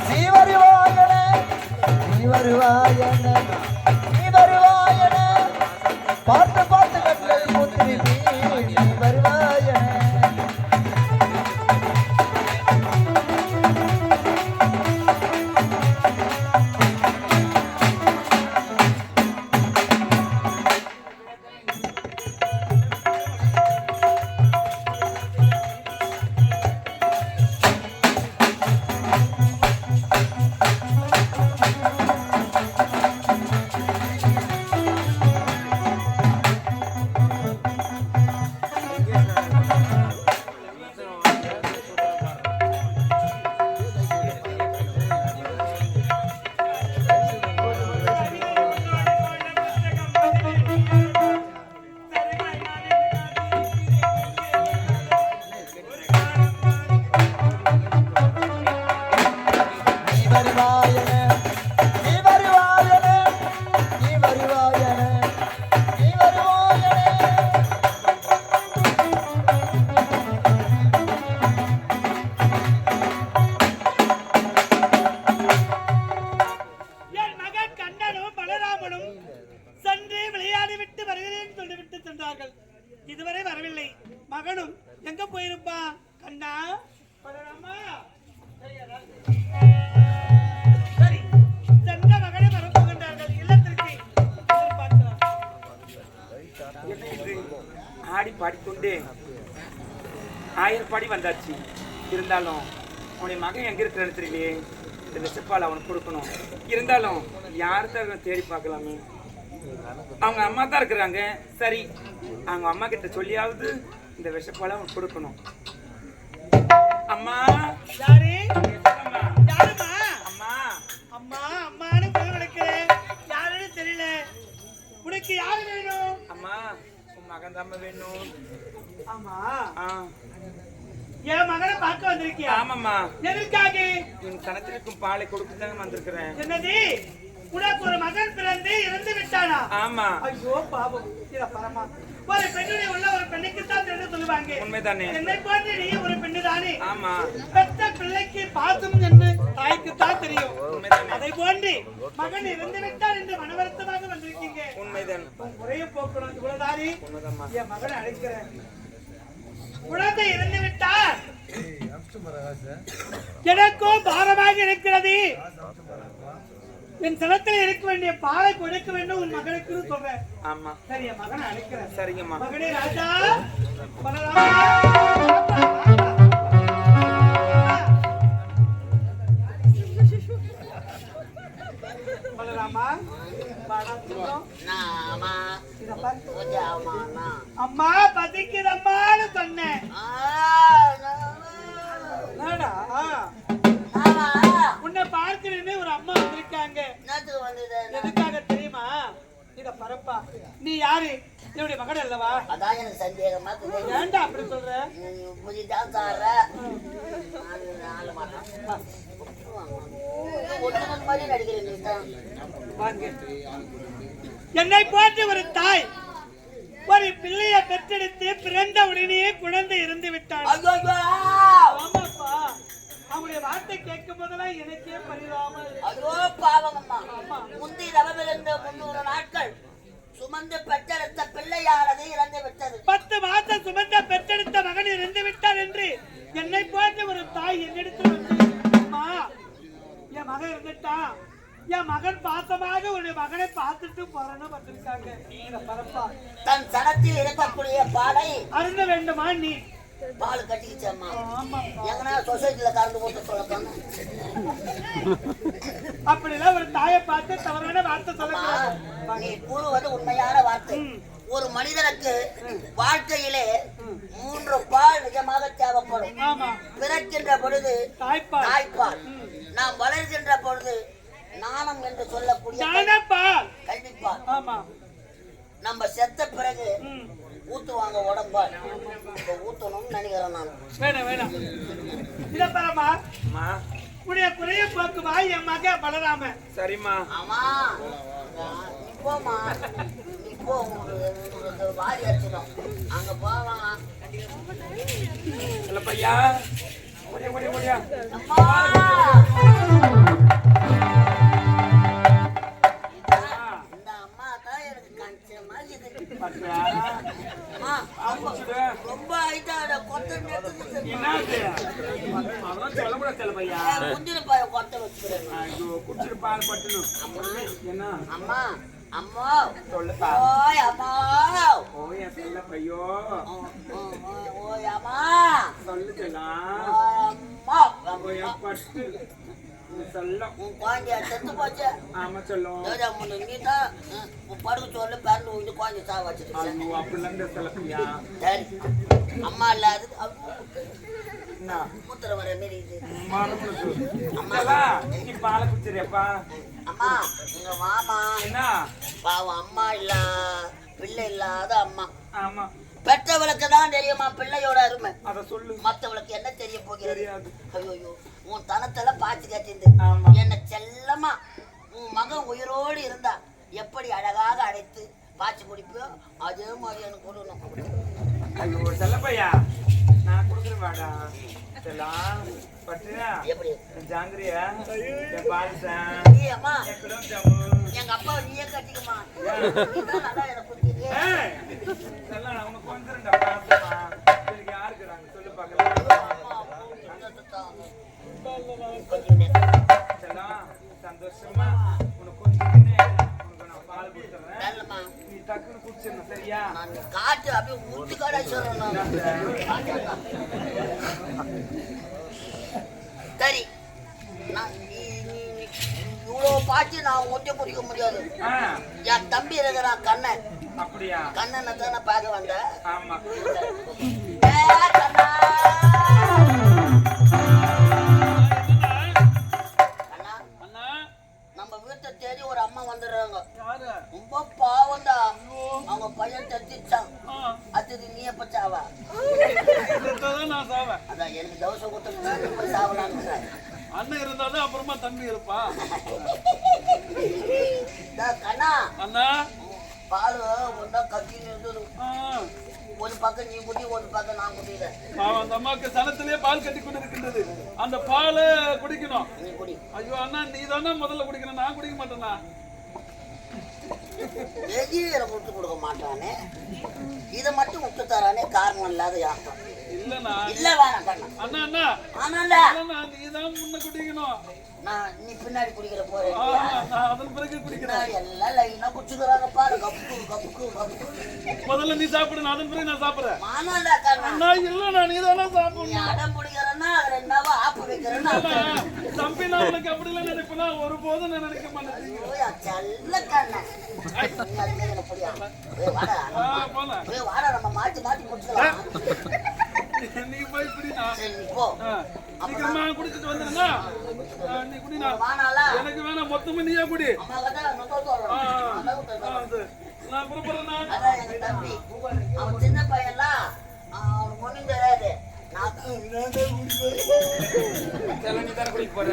நீ வருவாயன நீ வருவாயன நீ வருவாயன பார்த்து பார்த்து கட்டளை முத்திரி நீ வருவாயன நீ வருவாயன நீ வருவாயன நீ வருவாயன நீ வருவாயன என் மகன் கண்ணனும் பலராமனும் சென்று விளையாடி விட்டு வருகிறேன் சொல்லிவிட்டு சென்றார்கள். இதுவரை வரவில்லை. மகனும் எங்க போயிருப்பா? கண்ணா, பலராமா, சரி, சென்ற மகனை வரப்போகின்றார்கள் இல்லத்திற்கு. பார்க்கலாம். என்ன இது? ஆடி பாடிக்கொண்டே ஆயர்பாடி வந்தாச்சு. இருந்தாலும் அவனுடைய மகன் எங்க இருக்கிறான்னு தெரியலையே. இந்த விஷப்பால் அவனுக்கு கொடுக்கணும். இருந்தாலும் யார்தான் தேடி பார்க்கலாமே. அவங்க அம்மா தான் இருக்கிறாங்க. சரி, அவங்க அம்மா கிட்ட சொல்லியாவது இந்த விஷப்பால் அவனுக்கு கொடுக்கணும். அம்மா, யாரு? அம்மா. யாரு உங்களுக்கு யாரு வேணும்? அம்மா உன் மகன் தான் வேணும். ஆமா, ஆ, என் மகனை பார்க்க வந்திருக்கியா? ஆமாம்மா. எதற்காக? என் கணத்திற்கும் பாலை கொடுத்து தாங்க வந்திருக்கிறேன். என்னது, உனக்கு ஒரு மகன் பிறந்து இறந்து விட்டானா? ஆமா. ஐயோ பாவம். இத பரமா ஒரு பெண்ணுடைய உள்ள ஒரு பெண்ணுக்கு தான் தெரிந்து சொல்லுவாங்க. உண்மைதானே? என்னை போன்று நீ ஒரு பெண்ணு தானே. ஆமா. பெற்ற பிள்ளைக்கு பாசம் என்று தாய்க்கு தான் தெரியும். உண்மைதானே? அதை போன்று மகன் இறந்து விட்டார் என்று மனவருத்தமாக வந்திருக்கீங்க. உண்மைதான். முறைய போக்கணும். இவ்வளவுதானே உண்மைதாம்மா. என் மகனை அழைக்கிறேன். குழந்தை இறந்து விட்டார், எனக்கும் பாரமாக இருக்கிறது. என் சனத்தில் இருக்க வேண்டிய பாலை கொடுக்க வேண்டும் உன் மகனுக்கு சொல்றேன். ஆமா. சரி, என் மகனை அழைக்கிறேன். சரிங்கம்மா. மகனே ராஜா, பலராமா, நாமா இத பாரு. பூஜாமானா அம்மா பசிக்குதம்மான்னு சொன்னேன். என்னடா, ஆமா உன்னை பார்க்கிறேன்னு ஒரு அம்மா வந்திருக்காங்க. என்னத்துக்கு வந்தது? எதுக்காக தெரியுமா? இத பரப்பா, நீ யாரு? என்னுடைய மகன் அல்லவா? அதான் எனக்கு சந்தேகமா இருக்குது. ஏன்டா அப்படி சொல்ற? புதிதான் சார நாலு மாட்டோம் ஒட்டுமொத்த மாதிரி நடிக்கிறேன். நீ தான் வாங்க. என்னை போன்ற ஒரு தாய் ஒரு பிள்ளையை பெற்றெடுத்து பிறந்த உடனேயே குழந்தை இறந்து விட்டாள். ஆமாப்பா, அவங்களுடைய வார்த்தை கேட்கும் போதெல்லாம் எனக்கே பரிதாபமா இருக்கு. ஐயோ பாவங்கம்மா, முந்தி தவமிருந்த 300 நாட்கள் சுமந்து பெற்றெடுத்த பிள்ளையானது இறந்து விட்டது. 10 மாதம் சுமந்த பெற்றெடுத்த மகன் இறந்து விட்டார் என்று என்னை போன்ற ஒரு தாய் என்னிடத்தில் வந்து, அம்மா என் மகன் இருந்துட்டான், என் மகன் பாசமாக உன்னுடைய மகனை பார்த்துட்டு போறேன்னு வந்திருக்காங்க. பரப்பா, தன் சனத்தில் இருக்கக்கூடிய பாலை அருந்த வேண்டுமா? நீ பால் கட்டிக்கிச்சம்மா. எங்கன்னா சொசைட்டில கறந்து போட்டு சொல்லப்போன அப்படிலாம் ஒரு தாயை பார்த்து தவறான வார்த்தை சொல்லக்கூடாது. நீ கூறுவது உண்மையான வார்த்தை. ஒரு மனிதனுக்கு வாழ்க்கையிலே 3 பால் நிஜமாக தேவைப்படும். ஆமா, பிறக்கின்ற பொழுது தாய்ப்பால், தாய்ப்பால், நாம் வளர்கின்ற பொழுது நாணம் என்று சொல்லக்கூடிய தாய்ப்பால், கல்விப்பால், ஆமா, நம்ம செத்த பிறகு ஊத்துவாங்க உடம்பால். இப்ப ஊத்தணும்னு நினைக்கிறேன் நான். வேணாம் வேணாம். இத பரமா, அம்மா. உடைய குறைய போக்குவா என் மக பலராம. சரிம்மா. ஆமா, நீ போமா, நீ போ. உங்களுக்கு வாரி அடிச்சிடும். அங்க போவான். இல்ல பையா, முடியா முடியா முடியா. அம்மா இந்த அம்மா தான் எனக்கு கஞ்சமா இது. அம்மா, ரொம்ப ஆயிட்டாட கொத்த நேரத்துக்கு என்னாச்சு? அதெல்லாம் சொல்லக்கூடாது செல்ல பையா. முந்தின பாய கொத்த வச்சுக்கிறேன். ஐயோ, குடிச்சிட்டு பால் பட்டணும். என்ன? அம்மா அம்மா சொல்லுப்பா. ஓய் அம்மா, ஓய் செல்ல பையோ. ஓய் அம்மா, சொல்லு செல்லாம். அம்மா ஓய் பட்டு சொல்லும். உன் குழந்தைய செத்து போச்சு. ஆமா சொல்லும். நீ தான் படுக்க சொல்லு பேரண்ட் இது குழந்தை சா வச்சிருக்கேன். ஐயோ, அப்படிலாம் இந்த செல்ல பையா. சரி, அம்மா இல்லாது என்ன? மூத்திர வர மாரி இது. அம்மா நீ பாலை குடிச்சிருப்பா. அம்மா இங்க வாமா. என்ன? பாவம் அம்மா இல்ல, பிள்ளை இல்லாத அம்மா. ஆமா. பெற்றவளுக்கு தான் தெரியுமா பிள்ளையோட அருமை. அத சொல்லு. மத்தவளுக்கு என்ன தெரிய போகிறது? தெரியாது. ஐயோ, உன் தனத்துல பாச்சு கட்டிந்து ஆமா. என்ன செல்லமா உன் மகன் உயிரோடு இருந்தா எப்படி அழகாக அடைத்து பாச்சு குடிப்பியோ அதே மாதிரி எனக்கு கொடுக்கணும். ஐயோ செல்லப்பையா, நான் கொடுக்குறேன் வாடா. செல்லாம் பட்டுனா எப்படி ஜாங்கிரியா பாலிசன் ஏய் அம்மா, எங்க அப்பாவை நீயே கட்டிக்குமா. நீதான் நல்லா எனக்கு புரியுது. செல்லாம் உனக்கு வந்துருண்டா பாசமா. எனக்கு யாரு இருக்கிறாங்க சொல்லு பார்க்கலாம். செல்லாம் சந்தோஷமா உனக்கு உனக்கு நான் பால் கொடுத்துறேன். நல்லம்மா, நீ டக்குன்னு குடிச்சிடணும் சரியா? நான் காட்டு அப்படியே முத்து காடா சொல்றேன். சரி, நான் இவ்வளோ பாய்ச்சி நான் ஒட்டி குடிக்க முடியாது. என் தம்பி இருக்கிறான் கண்ணன். அப்படியா? கண்ணனை தானே பார்க்க வந்தேன். ஆமா. கண்ணா, நம்ம வீட்டு பள்ளத்தை தேடி ஒரு அம்மா வந்துடுறாங்க. யாரு? ரொம்ப பாவம்டா. அவங்க பையன் தச்சிச்சான். அது நீ எப்ப சாவா? இருந்தாதான் நான் சாவேன். அதான் எனக்கு தோசை கொடுத்து போய் சாவலான்னு. அண்ணன் இருந்தாதான் அப்புறமா தம்பி இருப்பா. கண்ணா அண்ணா பால் ஒன்றா கத்தின்னு இருந்தது. ஒரு பக்கம் நீ குடி, ஒரு பக்கம் நான் குடிக்கிறேன். அந்த அம்மாவுக்கு சனத்திலேயே பால் கட்டி கொண்டு இருக்கின்றது. அந்த பாலை குடிக்கணும். நீ குடி. ஐயோ அண்ணா நீ தானே முதல்ல குடிக்கணும், நான் குடிக்க மாட்டேன்னா. வெளியில விட்டு கொடுக்க மாட்டானே, இதை மட்டும் விட்டு தரானே காரணம் இல்லாத யாருக்கும் இல்லண்ணா. இல்ல வேணாம் கண்ணா. அண்ணா அண்ணா ஆனாண்டா நீ தான் முன்ன குடிக்கணும். நீ பின்னாடி குடிக்கிற போறேன். நான் அதன் பிறகு குடிக்கிறேன். எல்லாம் லைனா குடிச்சுக்கிறாங்க பாரு. Cup cup cup. முதல்ல நீ சாப்பிடு, நான் அதன் பிறகு நான் சாப்பிடுறேன். ஆனாண்டா கண்ணா. அண்ணா இல்லண்ணா நீ தானே சாப்பிடணும். நீ அடம் பிடிக்கிறன்னா அதுல என்னவோ ஆப்பு வைக்கிறேன்னா தம்பி நான் உனக்கு அப்படி எல்லாம் நினைப்பேனா? ஒருபோதும் நான் நினைக்க மாட்டேன். செல்ல கண்ணா. வாடா நம்ம மாத்தி மாத்தி குடிச்சுக்கலாம். நீ போய் குடினா. சரி போ. சீக்கிரமா குடிச்சிட்டு வந்துருந்தா நீ குடினா. எனக்கு வேணாம், மொத்தமா நீயே குடி. நான் புறப்படுறேன்னா. அதான் எங்க தம்பி அவன் சின்ன பையன்லாம் அவனுக்கு ஒண்ணும் தெரியாது. நீ தானே குடிக்க போற?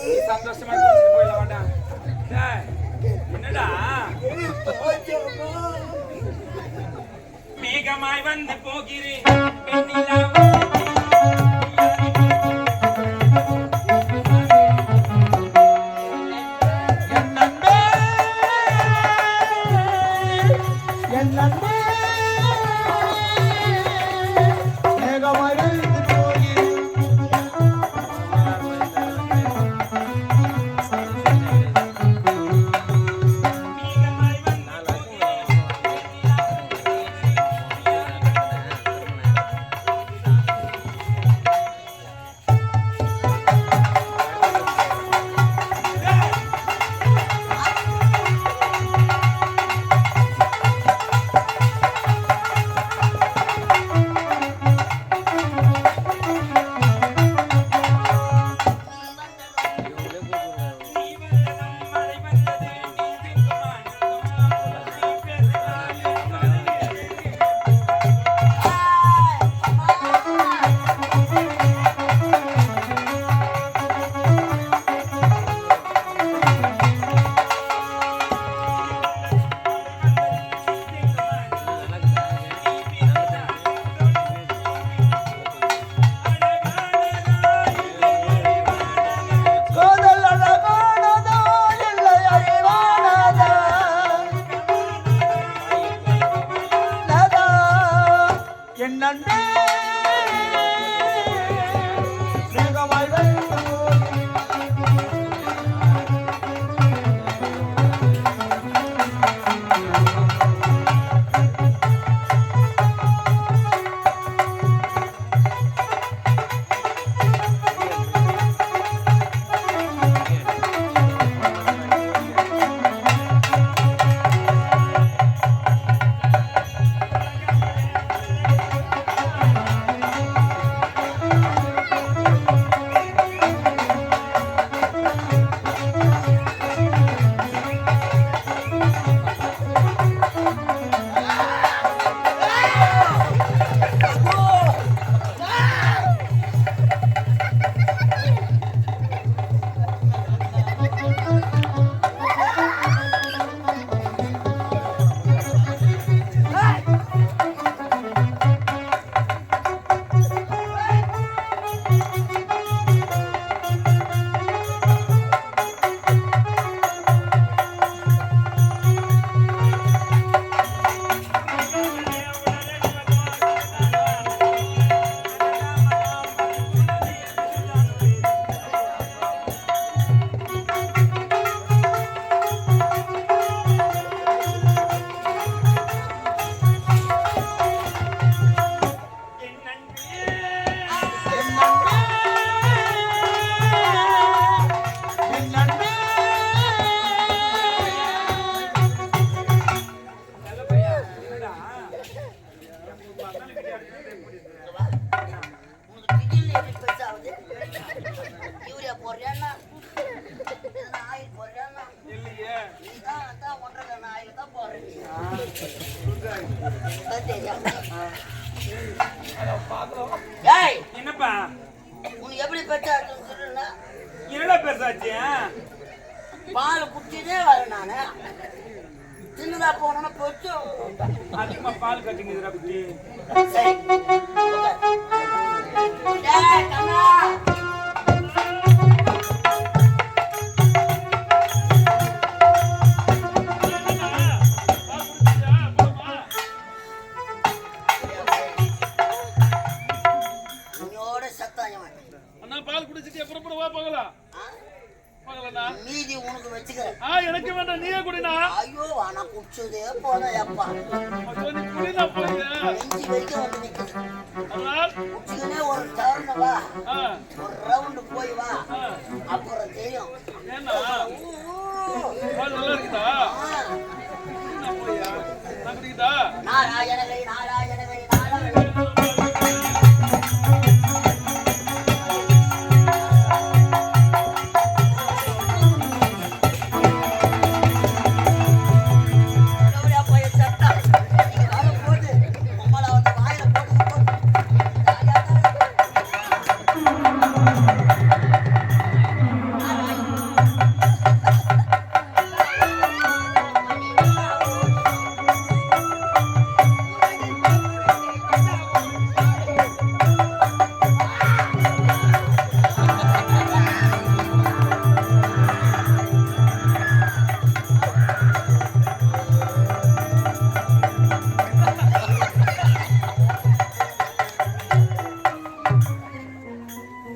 நீ சந்தோஷமா குடிச்சிட்டு போயிடலாம். வேண்டாம் என்னடா மேகமாய் வந்து போகிறேன் ஏய், என்னப்பா உனக்கு எப்படி பெற்றாச்சுன்னு சொல்லுன்னா என்னடா பெருசாச்சு பால் குடிச்சதே வரேன் நானு. சின்னதா போனோன்னா போச்சு. அதிகமா பால் கட்டிங்குதுடா புத்தி. சரி உட்கார். ஏய், கண்ணா. உன்னோட சத்தம் இவன். அண்ணா பால் குடிச்சிட்டு அப்புறம் வா போகலாம். ஆ? போகலண்ணா. மீதி உனக்கு வச்சுக்கிறேன். எனக்கு வேண்டாம், நீயே குடிண்ணா. ஐயோ ஆனா குடிச்சதே போனேன் அப்பா. ஐயோ, நீ குடிண்ணா போயிடு. நெஞ்சு வரைக்கும் வந்து நிக்குது. அதனால் குடிச்சுக்கினே ஒரு டவுன் வா, ஆ, ஒரு ரவுண்டு போய் வா, ஆ. அப்புறம் தெரியும். ஏண்ணா ஊ, ஊ. பால் நல்லா இருக்குதா? ஆ. குடிண்ணா போய்யா. நான் குடிக்குதா? நாராயணகரி நாராயணகரி நாராயணகரி. கௌரியா போய் சத்தம். நீங்க வரும்போது உம்மளை வந்து வாயில போட்டு போட்டு.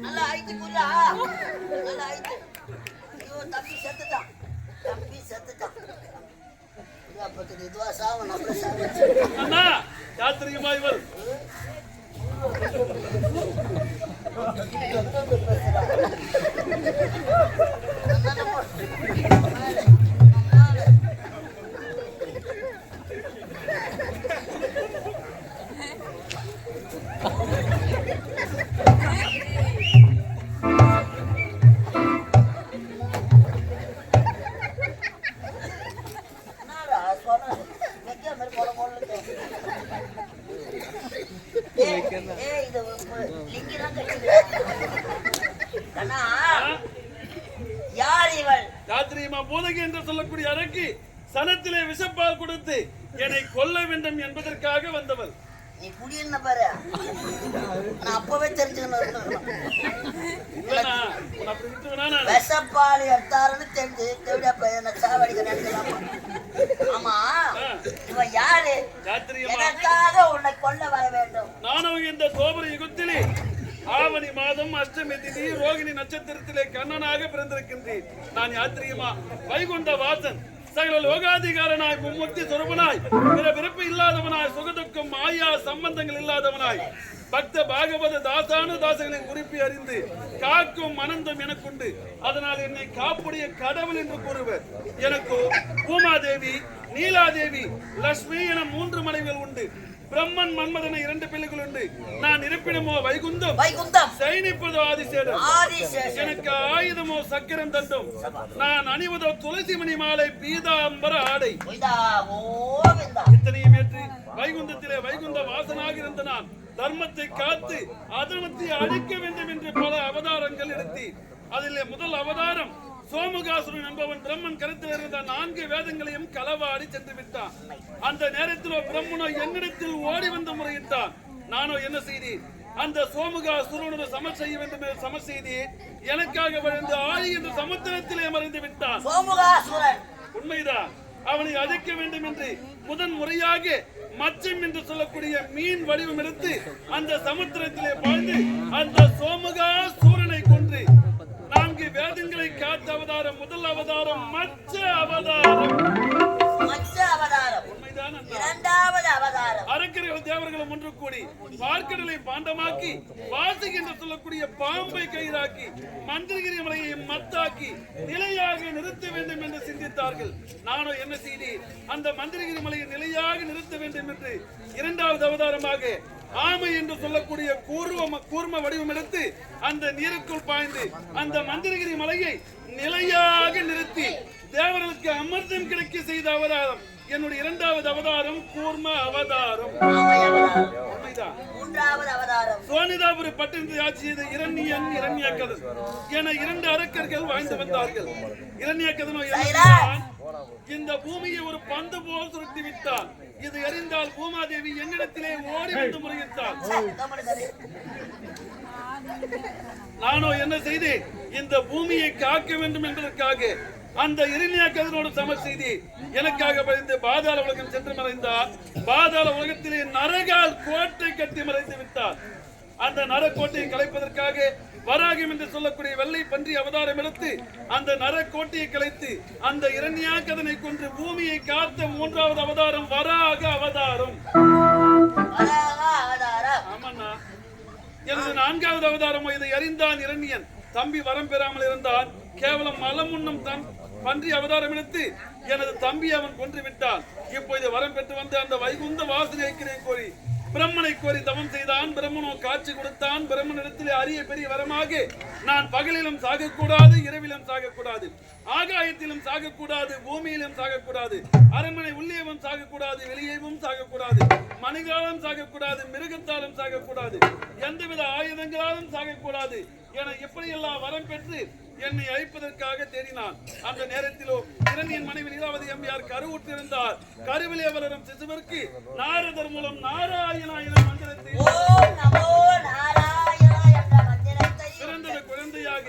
நல்லா ஆயிட்டு புரியா? நல்லா ஆயிட்டு. ஐயோ தம்பி செத்துட்டான். தம்பி செத்துட்டான். புரியா பக்கத்து இதுவா சாவ நம்மள சாவ. அண்ணா யார் தெரியுமா இவர்? என்னடா சொன்ன வெக்க மாதிரி போட போடல. ஏய் இது லிங்கி தான் கட்டிடு. கண்ணா யார் இவள்? யார் தெரியுமா? போதகி என்று சொல்லக்கூடிய அரக்கி சனத்திலே விஷப்பால் கொடுத்து என்னை கொல்ல வேண்டும் என்பதற்காக வந்தவள். நீ குடியிருந்த பாரு. நான் அப்பவே தெரிஞ்சுக்கணும். இல்லண்ணா, உன்னை அப்படி விட்டுவேனா நான்? விஷப்பால் எடுத்தாருன்னு தெரிஞ்சு தேவையா பையனை சாவடிக்க நினைக்கலாமா? ஆமா இவன் யாரு? யார் தெரியுமா? எனக்காக உன்னை கொல்ல வர வேண்டும். நானும் இந்த கோபுர யுகத்திலே ஆவணி மாதம் அஷ்டமி திதி ரோகிணி நட்சத்திரத்திலே கண்ணனாக பிறந்திருக்கின்றேன். நான் யார் தெரியுமா? வைகுண்ட வாசன், சகல லோகாதிகாரனாய், மும்முக்தி சொரூபனாய், பிற பிறப்பு இல்லாதவனாய், சுகதுக்கம் மாயா சம்பந்தங்கள் இல்லாதவனாய், பக்த பாகவத தாசானு தாசங்களின் குறிப்பை அறிந்து காக்கும் அனந்தம் எனக்குண்டு. அதனால் என்னை காப்புடைய கடவுள் என்று கூறுவர். எனக்கு பூமாதேவி, நீலாதேவி, லட்சுமி என 3 மனைவிகள் உண்டு. பிரம்மன் மன்மதன 2 பிள்ளைகள் உண்டு. நான் இருப்பிடமோ வைகுந்தம், வைகுந்தம் சைனிப்பதோ ஆதிசேடன். ஆதிசேஷன். எனக்கு ஆயுதமோ சக்கரம் தண்டும். நான் அணிவதோ துளசி மணி மாலை பீதாம்பர ஆடை. கோவிந்தா, கோவிந்தா. இத்தனையும் ஏற்று வைகுந்தத்திலே வைகுந்த வாசனாக இருந்த நான் தர்மத்தை காத்து அதர்மத்தை அழிக்க வேண்டும் என்று பல அவதாரங்கள் எடுத்து அதிலே முதல் அவதாரம் சோமுகாசுரன் என்பவன் பிரம்மன் கருத்தில் இருந்த 4 வேதங்களையும் களவாடி சென்று விட்டான். அந்த நேரத்திலோ பிரம்மனோ என்னிடத்தில் ஓடி வந்து முறையிட்டான். நானோ என்ன செய்தேன்? அந்த சோமுகாசுரனோடு சமர் செய்ய வேண்டும் என்று சமர் செய்தேன். எனக்காக விழுந்து ஆழி என்று சமுத்திரத்திலே மறைந்து விட்டான். சோமுகாசுரன். உண்மைதான். அவனை அழைக்க வேண்டும் என்று முதன் முறையாக மச்சம் என்று சொல்லக்கூடிய மீன் வடிவம் எடுத்து அந்த சமுத்திரத்திலே பாய்ந்து அந்த சோமுகாசூரனை கொன்று 4 வேதங்களை காத்த அவதாரம் முதல் அவதாரம் மச்ச அவதாரம். மச்ச அவதாரம். உண்மைதான். இரண்டாவது அவதாரம். அரக்கர்கள் தேவர்களும் ஒன்று கூடி பார்க்கடலை பாண்டமாக்கி வாசுகி என்று சொல்லக்கூடிய பாம்பை கயிறாக்கி மந்திரகிரி மலையை மத்தாக்கி நிலையாக நிறுத்த வேண்டும் என்று சிந்தித்தார்கள். நானோ என்ன செய்தேன்? அந்த மந்திரகிரி மலையை நிலையாக நிறுத்த வேண்டும் என்று 2வது அவதாரமாக ஆமை என்று சொல்லக்கூடிய கூர்ம வடிவம் எடுத்து அந்த நீருக்குள் பாய்ந்து அந்த மந்திரகிரி மலையை நிலையாக நிறுத்தி தேவர்களுக்கு அமிர்தம் கிடைக்க செய்த அவதாரம் என்னுடைய இரண்டாவது அவதாரம் கூர்ம அவதாரம். ஆமை அவதாரம். உண்மைதான். மூன்றாவது அவதாரம் சோனிதாபுரி பட்டணத்தை ஆட்சி செய்த இரண்யன் இரண்யகதன் என 2 அரக்கர்கள் வாழ்ந்து வந்தார்கள். இரண்யகதனோ இந்த பூமியை ஒரு பந்து போல் சுருட்டி விட்டார். இது அறிந்தால் பூமாதேவி என்னிடத்திலே ஓடி வந்து முறையிட்டார். நானோ என்ன செய்தேன்? இந்த பூமியை காக்க வேண்டும் என்பதற்காக அந்த இரண்யகதனோடு சமர் செய்து எனக்காக பயந்து பாதாள உலகம் சென்று மறைந்தார். பாதாள உலகத்திலே நரகால் கோட்டை கட்டி மறைந்து விட்டார். அந்த நரக்கோட்டையை கலைப்பதற்காக வராகம் என்று சொல்லக்கூடிய வெள்ளை பன்றி அவதாரம் எடுத்து அந்த நரக்கோட்டையை கலைத்து அந்த இரண்யகதனை கொன்று பூமியை காத்த 3வது அவதாரம் வராக அவதாரம். ஆமாண்ணா. எனது 4வது அவதாரம் இதை அறிந்தான் இரண்யன். தம்பி வரம் பெறாமல் இருந்தான். கேவலம் மலமுன்னும் தன் பன்றி அவதாரம் எடுத்து எனது தம்பி அவன் கொன்று விட்டான். இப்போது வரம் பெற்று வந்து அந்த வைகுந்த வாசனை கோரி பிரம்மனை கோரி தவம் செய்தான். பிரம்மனோ காட்சி கொடுத்தான். பிரம்மனிடத்திலே அரிய பெரிய வரமாக நான் பகலிலும் சாகக்கூடாது, இரவிலும் சாகக்கூடாது, ஆகாயத்திலும் சாகக்கூடாது, பூமியிலும் சாகக்கூடாது, அரண்மனை உள்ளேயும் சாகக்கூடாது, வெளியேவும் சாகக்கூடாது, மனிதனாலும் சாகக்கூடாது, மிருகத்தாலும் சாகக்கூடாது, எந்தவித ஆயுதங்களாலும் சாகக்கூடாது என எப்படியெல்லாம் வரம் பெற்று என்னை அழிப்பதற்காக தேடினான். அந்த நேரத்திலோ இரண்யன் மனைவி லீலாவதி அம்மையார் கருவுற்றிருந்தார். கருவிலே வளரும் சிசுவிற்கு நாரதர் மூலம் நாராயணா என்ற மந்திரத்தை பிறந்தது குழந்தையாக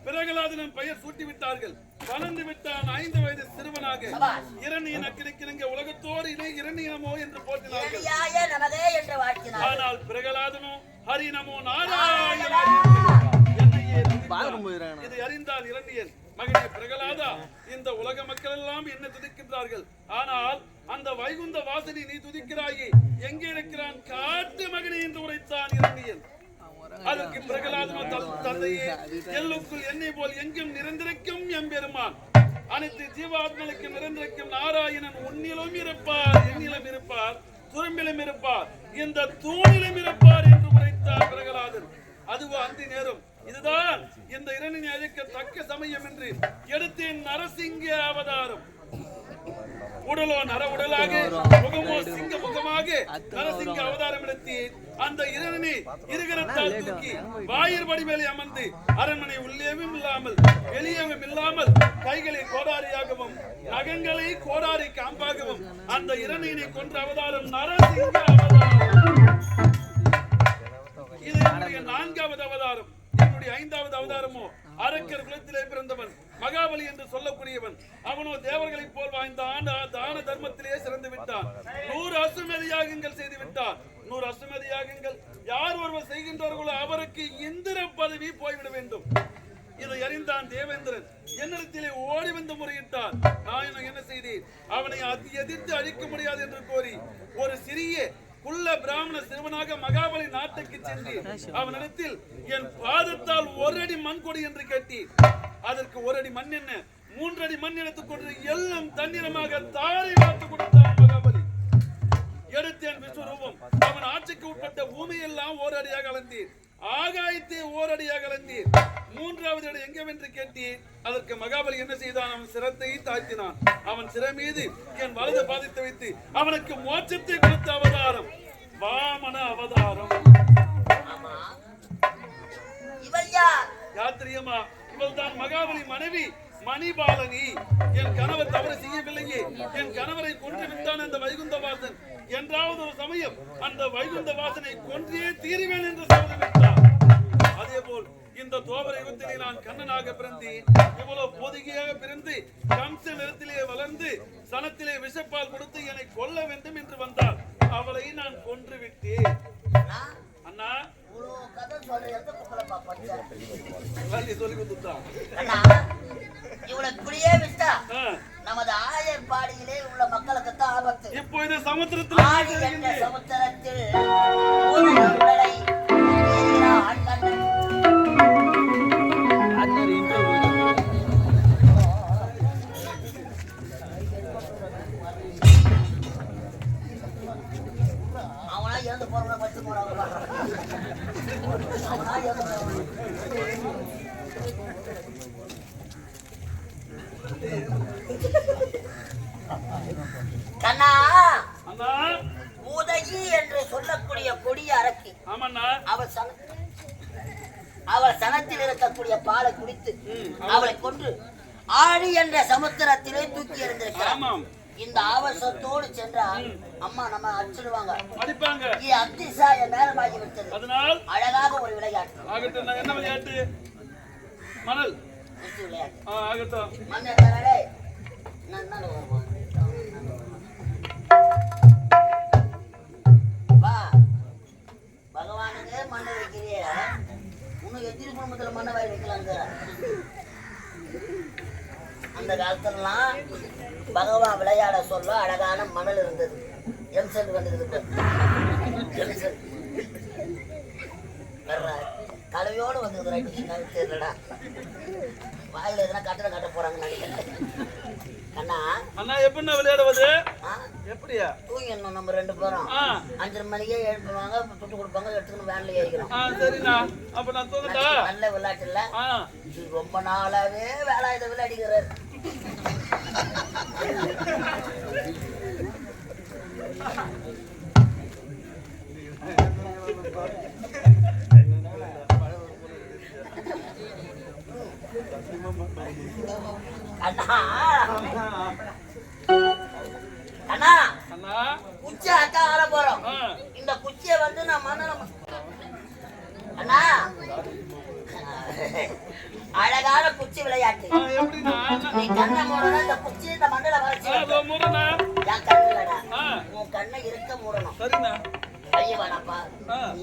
பிரகலாதனின் பெயர் சூட்டி விட்டார்கள். வளர்ந்து விட்டான் 5 வயது சிறுவனாக. இரண்யன் அக்கிரிக்கிறங்க உலகத்தோடு இணை இரண்யனமோ என்று போற்றினார்கள். ஆனால் பிரகலாதனோ ஹரிநமோ நாராயணா இதை அறிந்தால் இரண்யன் மகனே பிரகலாதா, இந்த உலக மக்கள் எல்லாம் என்ன துதிக்கின்றார்கள். ஆனால் அந்த வைகுந்த வாசனை நீ துதிக்கிறாயே எங்கே இருக்கிறான்? காட்டு மகனே என்று உரைத்தான் இரண்யன். அதற்கு பிரகலாதனோ தந்தையே, எல்லுக்குள் என்னை போல் எங்கும் நிறைந்திருக்கும் எம்பெருமான், அனைத்து ஜீவாத்மனுக்கு நிறைந்திருக்கும் நாராயணன் உன்னிலும் இருப்பார், என்னிலும் இருப்பார், துரும்பிலும் இருப்பார், இந்த தூணிலும் இருப்பார் என்று உரைத்தார் பிரகலாதன். அதுவோ அந்த நேரம் இதுதான் இந்த இரணினை அழைக்க தக்க சமயம் என்று எடுத்தேன் நரசிங்க அவதாரம். உடலோ நர உடலாக, முகமோ சிங்க முகமாக நரசிங்க அவதாரம் எடுத்து அந்த இரணினை இருகரத்தால் தூக்கி வாயிர் வடிவேலை அமர்ந்து அரண்மனை உள்ளேவும் இல்லாமல் வெளியேவும் இல்லாமல் கைகளை கோடாரியாகவும் நகங்களை கோடாரி காம்பாகவும் அந்த இரணினை கொன்ற அவதாரம் நரசிங்க அவதாரம். இது என்னுடைய 4வது அவதாரம். என்னுடைய 5வது அவதாரமோ அரக்கர் குலத்திலே பிறந்தவன் மகாபலி என்று சொல்லக்கூடியவன். அவனோ தேவர்களைப் போல் வாழ்ந்தான். தான தர்மத்திலே சிறந்து விட்டான். 100 அசுமேத யாகங்கள் செய்து விட்டான். 100 அசுமேத யாகங்கள் யார் ஒருவர் செய்கின்றார்களோ அவருக்கு இந்திர பதவி போய்விட வேண்டும். இதை அறிந்தான் தேவேந்திரன். என்னிடத்திலே ஓடி வந்து முறையிட்டான். நான் என்ன செய்தேன்? அவனை எதிர்த்து அழிக்க முடியாது என்று கோரி ஒரு சிறிய குள்ள பிராமண சிறுவனாக மகாபலி நாட்டுக்கு சென்று அவனிடத்தில் என் பாதத்தால் 1 அடி மண் கொடு என்று கேட்டி, அதற்கு 1 அடி மண் என்ன 3 அடி மண் எடுத்துக் கொண்டு எல்லாம் தண்ணீரமாக தாரை வார்த்து கொடுத்தான் மகாபலி. எடுத்தேன் விஸ்வரூபம். அவன் ஆட்சிக்கு உட்பட்ட பூமியெல்லாம் 1 அடியாக அளந்தீர், ஆகாயத்தை 1 அடியாக அளந்தீர், 3வது அடி எங்கவென்று கேட்டீர். அதற்கு மகாபலி என்ன செய்தான்? அவன் சிரத்தை தாழ்த்தினான். அவன் சிர மீது என் வலது பாதத்தை வைத்து அவனுக்கு மோட்சத்தை கொடுத்த அவதாரம் வாமன அவதாரம். யாத்திரியமா இவள் தான் மகாபலி மனைவி மணிபாலனி. என் கணவர் தவறு செய்யவில்லையே, என் கணவரை கொன்று விட்டான் அந்த வைகுந்த வாசன். என்றாவது ஒரு சமயம் அந்த வைகுந்த வாசனை கொன்றே தீருவேன் என்று சபதமிட்டார். அதே போல் இந்த தோபர யுகத்திலே நான் கண்ணனாக பிறந்தேன். இவ்வளவு பொதுகையாக பிறந்து கம்ச நிறத்திலே வளர்ந்து சனத்திலே விஷப்பால் கொடுத்து என்னை கொல்ல வேண்டும் என்று வந்தார். அவளை நான் கொன்று விட்டேன். அண்ணா சொல்லி கொடுத்தான். நமது ஆயர்பாடியிலே உள்ள மக்களுக்கு தான் ஆபத்து. இப்போ இது சமுத்திரத்தில் அவனா இறந்து போறவங்க பட்டு போறாங்க. அவனா இறந்து போறவங்க அவள் சனத்தில் இருக்கக்கூடிய பாலை குடித்து அவளை கொன்று ஆழி என்ற சமுத்திரத்திலே தூக்கி எறிந்திருக்கிறார். இந்த ஆவசத்தோடு சென்றால் அம்மா நம்ம அடிச்சிடுவாங்க, அடிப்பாங்க. அத்திசாய நேரமாகி விட்டது. அதனால் அழகாக ஒரு விளையாட்டு. ஆகட்டும். என்ன விளையாட்டு? மணல் விளையாட்டு. ஆகட்டும். மண்ணை தரடே. வா பகவானுக்கு மண்ணை வைக்கிறிய, இன்னும் எத்திரி குடும்பத்துல மண்ணை வாய் வைக்கலாங்க. அந்த காலத்துலாம் பகவான் விளையாட சொல்ல அழகான மணல் இருந்தது. எம்செல் வந்தது. எம்செல் கலவையோடு வந்தது. தெரியலடா, வாயில எதுனா கட்டட கட்ட போறாங்க நினைக்கிறேன். அண்ணா அண்ணா எப்படின்னா விளையாடுவது? எப்படியா? தூங்கிடணும் நம்ம 2 பேரும். 5:30 மணிக்கே எழுப்புவாங்க, துட்டு கொடுப்பாங்க, எடுத்துக்கணும் வேன்ல ஏறிக்கணும். சரிண்ணா, அப்ப நான் தூங்கட்டா? நல்ல விளையாட்டு இல்ல, இது ரொம்ப நாளாவே வேலாயுத விளையாடிக்கிறாரு. அண்ணா அண்ணா அண்ணா குச்சி அக்கா ஆட போறோம். இந்த குச்சியை வந்து நான் மண்ணல அண்ணா அழகான குச்சி விளையாட்டு. நீ கண்ணை மூடணும், இந்த குச்சி இந்த மண்ணில வளைச்சு என் கண்ணுலடா, உன் கண்ணை இருக்க மூடணும். ஐயா வேணாப்பா,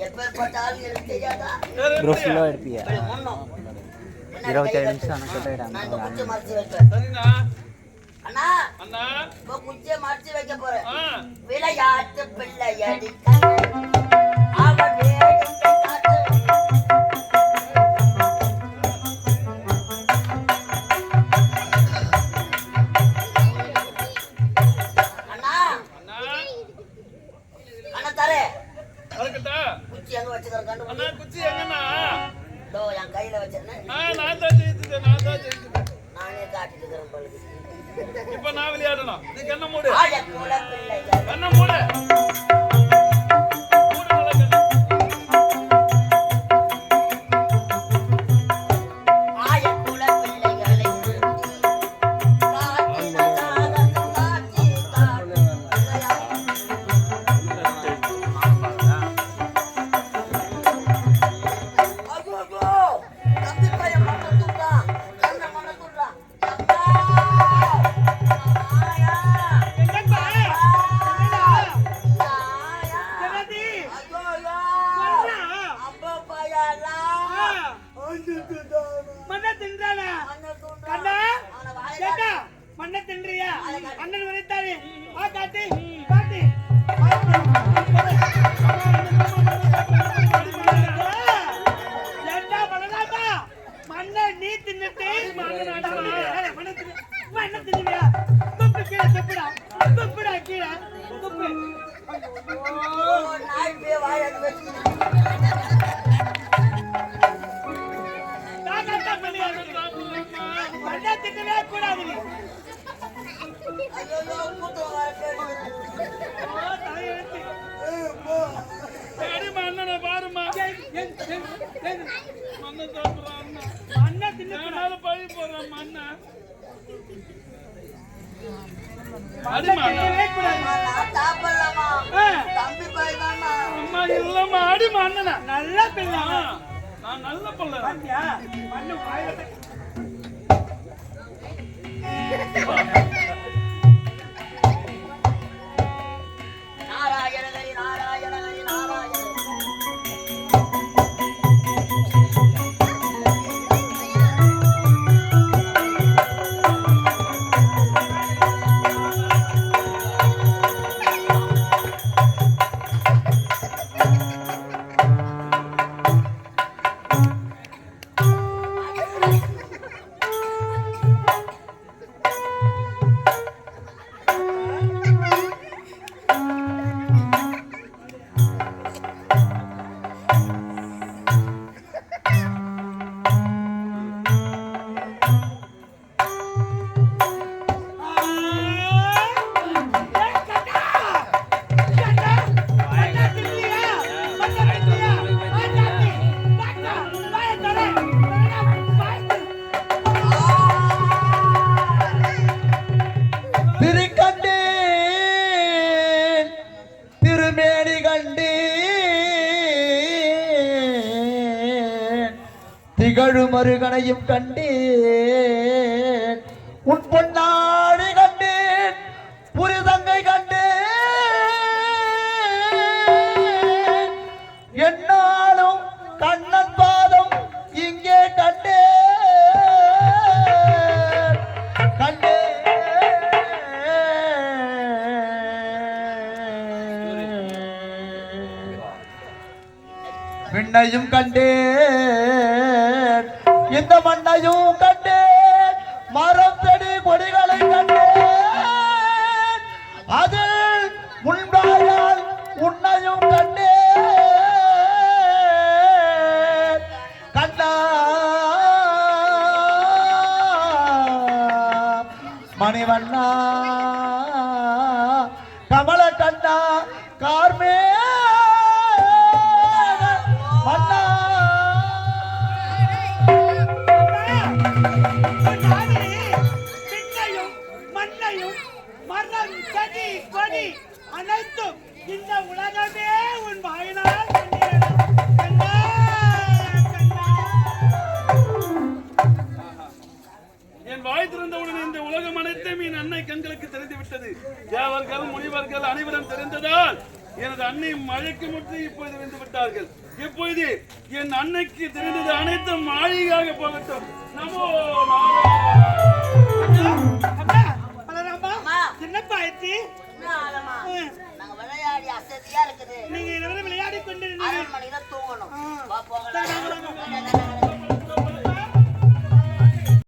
எப்பேற்பட்டாலும் எனக்கு தெரியாதா? நான் இந்த குச்சி மறைச்சு வைப்பேன். அண்ணா இப்போ குச்சியை மறைச்சு வைக்க போறேன். விளையாட்டு பிள்ளையடி அவன் வேடிக்கை காட்டு. அண்ணா அண்ணா தரே குச்சி எங்க வச்சுக்கிறேன் கண்டு. குச்சி எங்கண்ணா? என் கையில வச்சிருந்தேன். நானே காட்டிட்டு இருக்கிறேன் பழுது. இப்ப நான் விளையாடணும். நீ கண்ண மூடு. ஆழக்குல பிள்ளைகள் கண்ண மூடு. ஆழக்குல பிள்ளைகளை காட்டினதாக காட்டி ஐயோ தம்பி பையன் மண்ணை தூண்டான், கண்ணை மண்ணை தூண்டான். மண்ணை தின்றானா? கண்ணா கேட்டா மண்ணை தின்றியா? அண்ணன் வரைத்தாரு காட்டி காட்டி மண்ணை நீ தின்னுட்டு மண்ணை தின்னுவியா? துப்பு கீழே துப்புடா, துப்புடா கீழே துப்பு. மண்ணை தின்னவே கூடாது. அண்ணனை பாருமா. மண்ணை சாப்பிடுறான். மண்ணை தின்னு பழி போடுறான் மண்ணை. இல்லம்மா அடிமா அண்ணனா. நல்ல பிள்ளை, நான் நல்ல பிள்ளை. மண்ணு வாயில நாராயணகரி நாராயணகரி நாராயண. மறுகனையும் கண்டேன் உன் பொன்னாடி கண்டேன் புரிதங்கை கண்டேன் என்னாலும் கண்ணன் பாதம் இங்கே கண்டேன் விண்ணையும் கண்டேன் இந்த மண்ணையும் கண்டேன் மரம் செடி கொடிகளை கண்டேன் அதில் முன்பாயால் உன்னையும் கண்டேன் கண்ணா மணிவண்ணா கமல கண்ணா கார்மே பின்னையும் மண்ணையும் மரம் செடி கொடி அனைத்தும் இந்த உலகமே உன் வாயினால் கண்டேன். என் வாய் திறந்தவுடன் இந்த உலகம் அனைத்தும் என் அன்னை கண்களுக்கு தெரிந்து விட்டது. தேவர்கள் முனிவர்கள் அனைவரும் தெரிந்ததால் எனது அன்னை மழைக்கு முற்றி இப்பொழுது வந்து விட்டார்கள். இப்பொழுது என் அன்னைக்கு தெரிந்தது அனைத்தும் மாளிகையாக போகட்டும். நமோ என்னப்பா ஆயிடுச்சு? நாங்க விளையாடி அசதியா இருக்குது. நீங்க